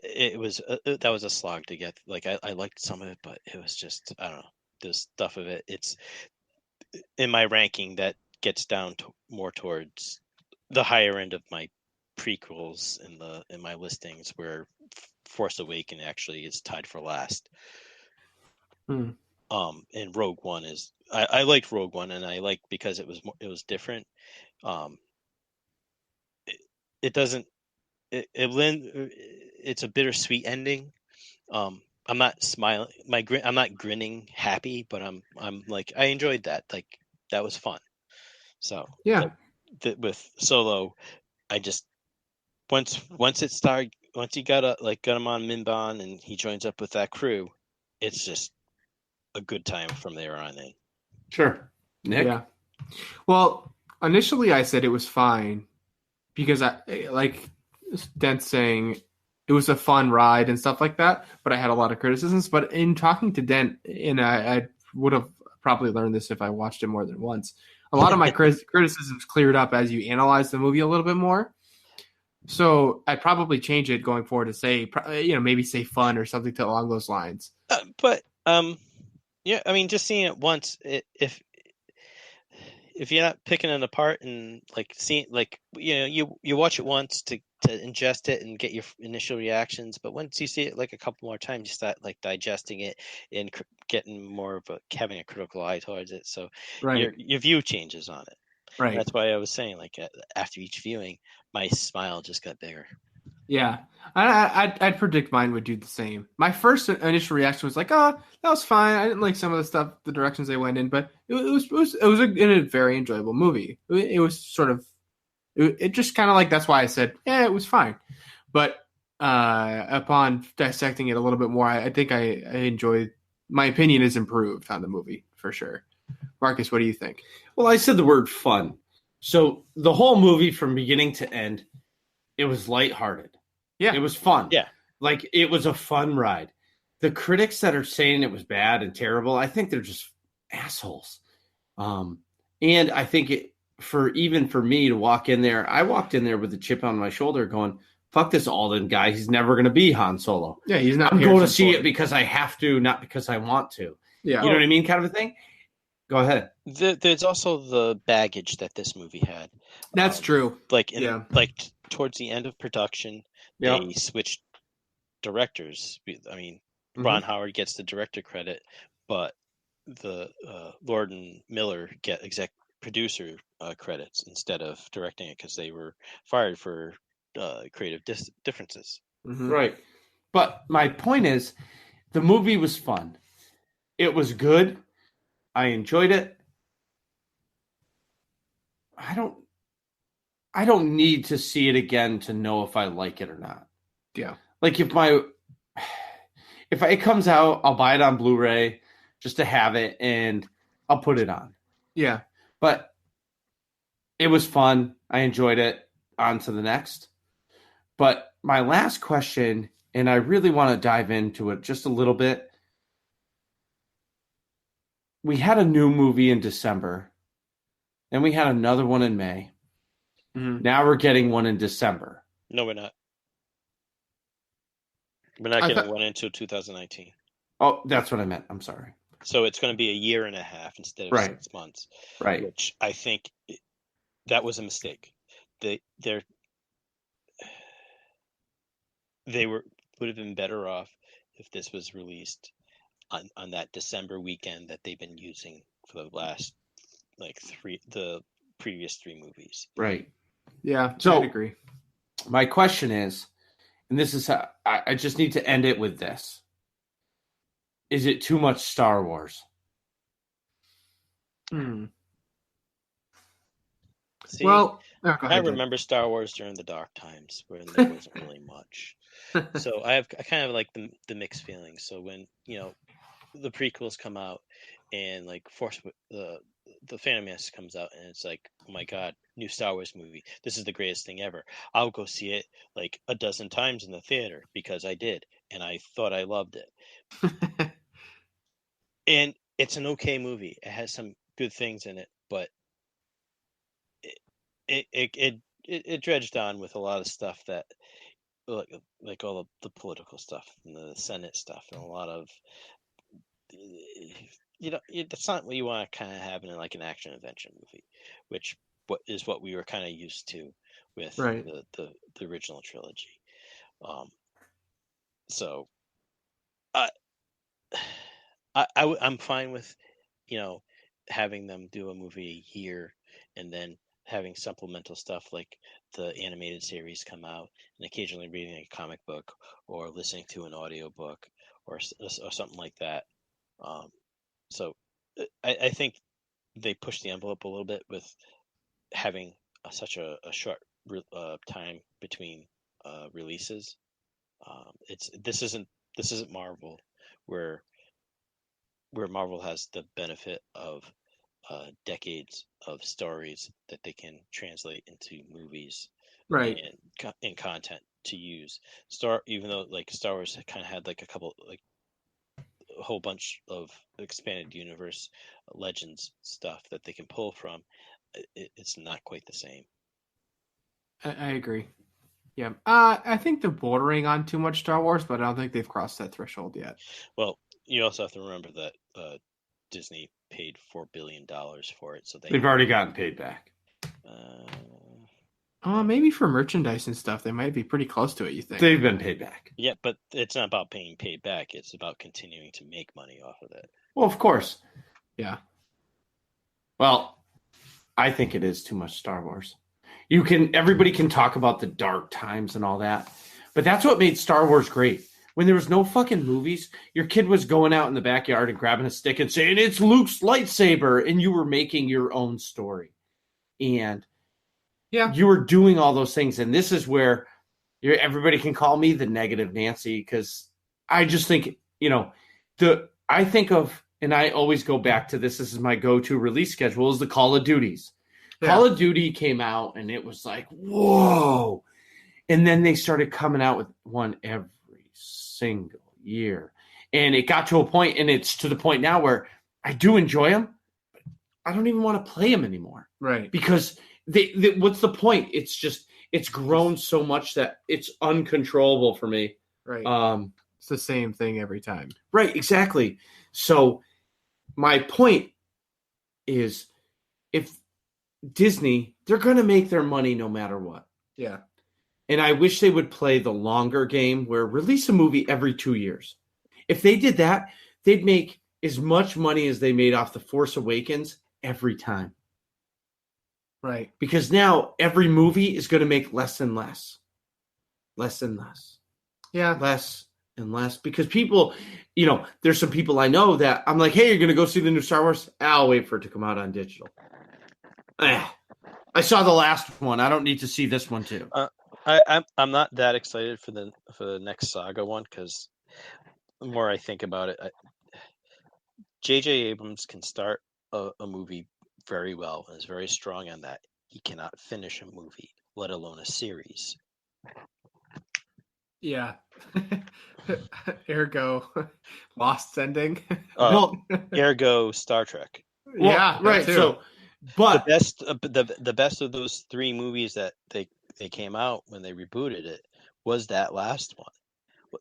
[SPEAKER 3] it was that was a slog to get. Like, I liked some of it, but it was just, I don't know, the stuff of it. It's in my ranking that gets down to more towards the higher end of my prequels in my listings, where Force Awakens actually is tied for last. And Rogue One is, I liked Rogue One, and I liked because it was different. It doesn't, it's a bittersweet ending. I'm not smiling, I'm not grinning happy, but I'm like, I enjoyed that. Like, that was fun. So
[SPEAKER 2] yeah,
[SPEAKER 3] with Solo, I just once he got him on Minban and he joins up with that crew, it's just a good time from there on in.
[SPEAKER 1] Sure. Nick?
[SPEAKER 2] Yeah. Well, initially I said it was fine because I like Dent saying it was a fun ride and stuff like that, but I had a lot of criticisms. But in talking to Dent, and I would have probably learned this if I watched it more than once, a lot of my criticisms cleared up as you analyze the movie a little bit more. So I'd probably change it going forward to say, maybe say fun or something along those lines.
[SPEAKER 3] Yeah, I mean, just seeing it once, if you're not picking it apart and seeing, you watch it once to ingest it and get your initial reactions, but once you see it a couple more times, you start digesting it and getting more of having a critical eye towards it. So your view changes on it.
[SPEAKER 2] Right.
[SPEAKER 3] That's why I was saying after each viewing, My smile just got bigger.
[SPEAKER 2] Yeah, I'd predict mine would do the same. My first initial reaction was like, "Oh, that was fine." I didn't like some of the stuff, the directions they went in, but it was a very enjoyable movie. It was sort of, it just kind of like that's why I said, "Yeah, it was fine." But upon dissecting it a little bit more, I think I enjoyed. My opinion is improved on the movie for sure. Marcus, what do you think?
[SPEAKER 1] Well, I said the word fun. So the whole movie from beginning to end, it was lighthearted.
[SPEAKER 2] Yeah.
[SPEAKER 1] It was fun.
[SPEAKER 3] Yeah.
[SPEAKER 1] Like, it was a fun ride. The critics that are saying it was bad and terrible, I think they're just assholes. And I think for me to walk in there, I walked in there with a chip on my shoulder going, fuck this Alden guy. He's never going to be Han Solo.
[SPEAKER 2] Yeah, he's not.
[SPEAKER 1] I'm going to see it because I have to, not because I want to.
[SPEAKER 2] Yeah.
[SPEAKER 1] You know what I mean? Kind of a thing. Go ahead.
[SPEAKER 3] There's also the baggage that this movie had.
[SPEAKER 2] That's true.
[SPEAKER 3] Like towards the end of production, they switched directors. I mean, Ron Howard gets the director credit, but the Lord and Miller get exec producer credits instead of directing it because they were fired for creative differences.
[SPEAKER 1] Right. But my point is, the movie was fun. It was good. I enjoyed it. I don't need to see it again to know if I like it or not.
[SPEAKER 2] Yeah.
[SPEAKER 1] Like if it comes out, I'll buy it on Blu-ray just to have it and I'll put it on.
[SPEAKER 2] Yeah.
[SPEAKER 1] But it was fun. I enjoyed it. On to the next. But my last question, and I really want to dive into it just a little bit. We had a new movie in December. Then we had another one in May. Mm-hmm. Now we're getting one in December.
[SPEAKER 3] No, we're not. We're not getting one until 2019.
[SPEAKER 1] Oh, that's what I meant. I'm sorry.
[SPEAKER 3] So it's going to be a year and a half instead of 6 months.
[SPEAKER 1] Right.
[SPEAKER 3] Which I think that was a mistake. They would have been better off if this was released on that December weekend that they've been using for the last the previous 3 movies.
[SPEAKER 1] Right.
[SPEAKER 2] Yeah,
[SPEAKER 1] so
[SPEAKER 2] I agree.
[SPEAKER 1] My question is, and this is how I just need to end it with this. Is it too much Star Wars?
[SPEAKER 3] See,
[SPEAKER 2] well,
[SPEAKER 3] I remember Star Wars during the dark times when there wasn't really much. So I kind of like the mixed feelings. So when the prequels come out and like the Phantom Menace comes out and it's like, oh my god, new Star Wars movie, this is the greatest thing ever. I'll go see it like a dozen times in the theater because I did and I thought I loved it. And it's an okay movie. It has some good things in it, but it dredged on with a lot of stuff that like all the political stuff and the Senate stuff and a lot of that's not what you want to kind of have in like an action adventure movie, which is what we were kind of used to with the original trilogy. So I'm fine with having them do a movie here and then having supplemental stuff like the animated series come out and occasionally reading a comic book or listening to an audiobook or something like that. So I think they pushed the envelope a little bit with having such a short time between releases. This isn't Marvel where Marvel has the benefit of decades of stories that they can translate into movies, and content to use. Even though like Star Wars kind of had like a whole bunch of expanded universe legends stuff that they can pull from, it's not quite the same.
[SPEAKER 2] I agree. Yeah, I think they're bordering on too much Star Wars, but I don't think they've crossed that threshold yet.
[SPEAKER 3] Well, you also have to remember that Disney paid $4 billion for it, so
[SPEAKER 1] they've already gotten paid back.
[SPEAKER 2] Maybe for merchandise and stuff, they might be pretty close to it. You think
[SPEAKER 1] they've been paid back?
[SPEAKER 3] Yeah, but it's not about being paid back. It's about continuing to make money off of it.
[SPEAKER 1] Well, of course.
[SPEAKER 2] Yeah.
[SPEAKER 1] Well, I think it is too much Star Wars. everybody can talk about the dark times and all that, but that's what made Star Wars great. When there was no fucking movies, your kid was going out in the backyard and grabbing a stick and saying, it's Luke's lightsaber, and you were making your own story. And you were doing all those things, and this is where everybody can call me the negative Nancy, because I just think, I think of, and I always go back to this is my go-to release schedule, is the Call of Duties. Yeah. Call of Duty came out, and it was like, whoa. And then they started coming out with one every single year. And it got to a point, and it's to the point now where I do enjoy them, but I don't even want to play them anymore.
[SPEAKER 2] Right.
[SPEAKER 1] Because what's the point? It's grown so much that it's uncontrollable for me.
[SPEAKER 2] Right. It's the same thing every time.
[SPEAKER 1] Right, exactly. So my point is, if Disney, they're going to make their money no matter what.
[SPEAKER 2] Yeah.
[SPEAKER 1] And I wish they would play the longer game where release a movie every 2 years. If they did that, they'd make as much money as they made off The Force Awakens every time.
[SPEAKER 2] Right.
[SPEAKER 1] Because now every movie is going to make less and less. Less and less.
[SPEAKER 2] Yeah.
[SPEAKER 1] Less and less. Because people, there's some people I know that I'm like, hey, you're going to go see the new Star Wars? I'll wait for it to come out on digital. I saw the last one. I don't need to see this one too.
[SPEAKER 3] I'm not that excited for the next saga one, because the more I think about it, J.J. Abrams can start a movie very well and is very strong on that. He cannot finish a movie, let alone a series.
[SPEAKER 2] Yeah. Ergo, Lost ending.
[SPEAKER 3] Ergo, Star Trek.
[SPEAKER 2] Well, yeah,
[SPEAKER 1] right. So, but
[SPEAKER 3] the best of those three movies that they came out when they rebooted it was that last one.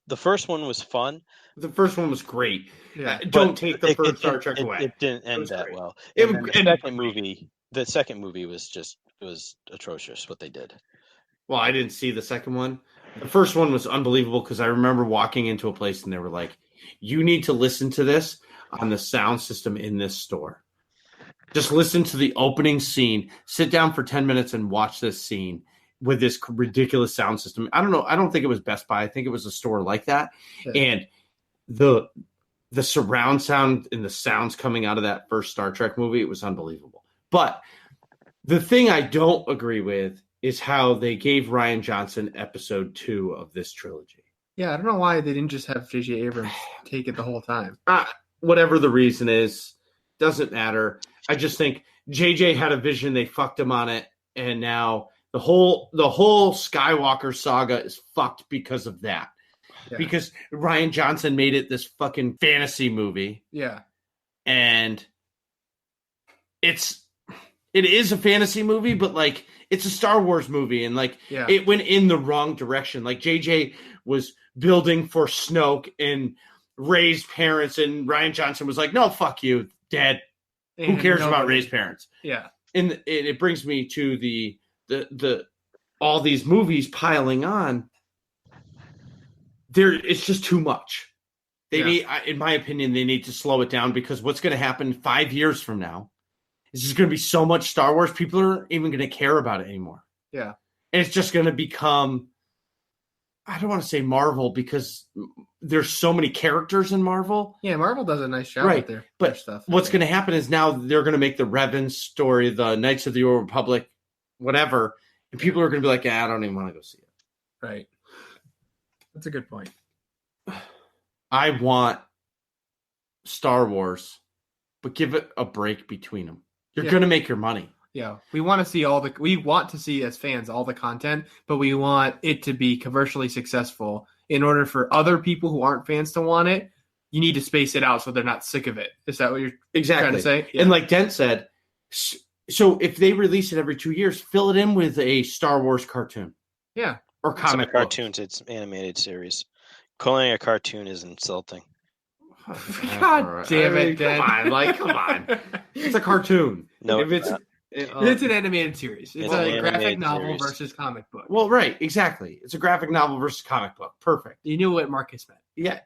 [SPEAKER 3] The first one was fun.
[SPEAKER 1] The first one was great.
[SPEAKER 2] Yeah.
[SPEAKER 1] Don't take the first Star Trek away.
[SPEAKER 3] It didn't end that
[SPEAKER 1] great.
[SPEAKER 3] well. The second movie was atrocious what they did.
[SPEAKER 1] Well, I didn't see the second one. The first one was unbelievable, because I remember walking into a place and they were like, you need to listen to this on the sound system in this store. Just listen to the opening scene, sit down for 10 minutes and watch this scene with this ridiculous sound system. I don't know. I don't think it was Best Buy. I think it was a store like that. Yeah. And the surround sound and the sounds coming out of that first Star Trek movie, it was unbelievable. But the thing I don't agree with is how they gave Rian Johnson episode 2 of this trilogy.
[SPEAKER 2] Yeah, I don't know why they didn't just have J.J. Abrams take it the whole time.
[SPEAKER 1] Whatever the reason is, doesn't matter. I just think J.J. had a vision. They fucked him on it. And now the whole Skywalker saga is fucked because of that. Yeah. Because Rian Johnson made it this fucking fantasy movie.
[SPEAKER 2] Yeah.
[SPEAKER 1] And it is a fantasy movie, but like it's a Star Wars movie, and like it went in the wrong direction. Like JJ was building for Snoke and Rey's parents, and Rian Johnson was like, "No, fuck you, dead. Who cares about Rey's parents?"
[SPEAKER 2] Yeah.
[SPEAKER 1] And it brings me to the all these movies piling on. It's just too much. They need, in my opinion, they need to slow it down, because what's going to happen 5 years from now is there's going to be so much Star Wars, people aren't even going to care about it anymore.
[SPEAKER 2] Yeah.
[SPEAKER 1] And it's just going to become, I don't want to say Marvel, because there's so many characters in Marvel.
[SPEAKER 2] Yeah, Marvel does a nice job with their stuff.
[SPEAKER 1] What's going to happen is now they're going to make the Revan story, the Knights of the Old Republic, whatever, and people are going to be like, I don't even want to go see it.
[SPEAKER 2] Right. That's a good point.
[SPEAKER 1] I want Star Wars, but give it a break between them. You're going to make your money.
[SPEAKER 2] Yeah. We want to see as fans all the content, but we want it to be commercially successful. In order for other people who aren't fans to want it, you need to space it out so they're not sick of it. Is that what you're trying to say?
[SPEAKER 1] Yeah. And like Dent said, so if they release it every 2 years, fill it in with a Star Wars cartoon.
[SPEAKER 2] Yeah.
[SPEAKER 1] Or comic
[SPEAKER 3] cartoons. It's animated series. Calling a cartoon is insulting.
[SPEAKER 2] God damn it, Dad.
[SPEAKER 1] Come on. It's a cartoon.
[SPEAKER 3] No,
[SPEAKER 1] if it's
[SPEAKER 2] an animated series. It's a graphic novel versus comic book.
[SPEAKER 1] Well, right, exactly. It's a graphic novel versus comic book. Perfect.
[SPEAKER 2] You knew what Marcus meant.
[SPEAKER 1] Yeah,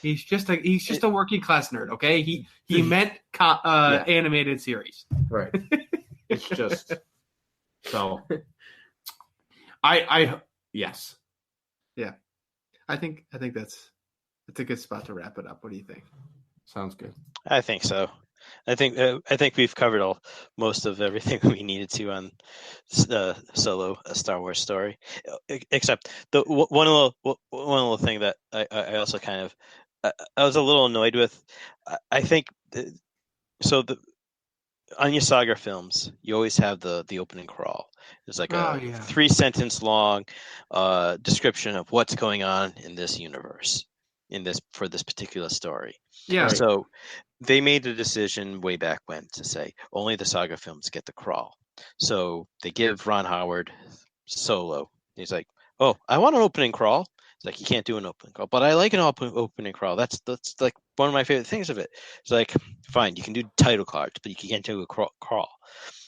[SPEAKER 2] he's just a working class nerd. Okay, he meant animated series.
[SPEAKER 1] Right. It's just So, yes.
[SPEAKER 2] Yeah, I think that's a good spot to wrap it up. What do you think?
[SPEAKER 1] Sounds good.
[SPEAKER 3] I think so. I think we've covered most of everything we needed to on Solo, a Star Wars story, except the one little thing that I also kind of I was a little annoyed with. I think so. On your saga films, you always have the opening crawl. It's like a 3-sentence long description of what's going on in this universe, for this particular story.
[SPEAKER 2] Yeah.
[SPEAKER 3] Right. So they made the decision way back when to say only the saga films get the crawl. So they give Ron Howard Solo. He's like, "Oh, I want an opening crawl." It's like, you can't do an opening crawl, but I like an opening crawl. That's like one of my favorite things of it. It's like, fine, you can do title cards, but you can't do a crawl.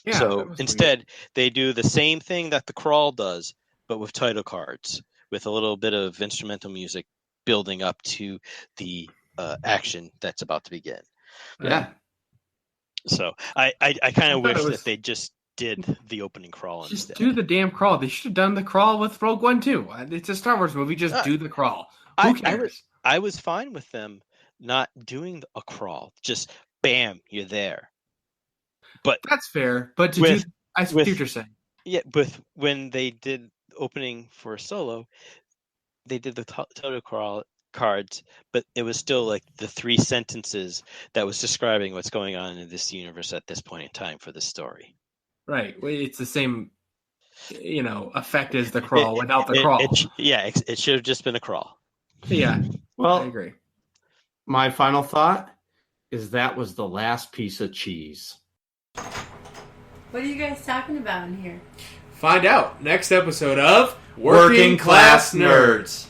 [SPEAKER 3] Yeah, so instead, they do the same thing that the crawl does, but with title cards, with a little bit of instrumental music building up to the action that's about to begin.
[SPEAKER 1] Yeah.
[SPEAKER 3] So I kind of wish that they just did the opening crawl
[SPEAKER 2] just
[SPEAKER 3] instead.
[SPEAKER 2] Do the damn crawl. They should have done the crawl with Rogue One too. It's a Star Wars movie. Just do the crawl. Who cares?
[SPEAKER 3] I was fine with them not doing a crawl. Just bam, you're there. But
[SPEAKER 2] that's fair. But I see what you're saying.
[SPEAKER 3] Yeah, but when they did opening for Solo, they did the title crawl cards, but it was still like the 3 sentences that was describing what's going on in this universe at this point in time for the story.
[SPEAKER 2] Right. It's the same, effect as the crawl without the crawl.
[SPEAKER 3] It should have just been a crawl.
[SPEAKER 2] Yeah.
[SPEAKER 1] Well,
[SPEAKER 2] I agree.
[SPEAKER 1] My final thought is that was the last piece of cheese.
[SPEAKER 4] What are you guys talking about in here?
[SPEAKER 2] Find out next episode of Working Class Nerds.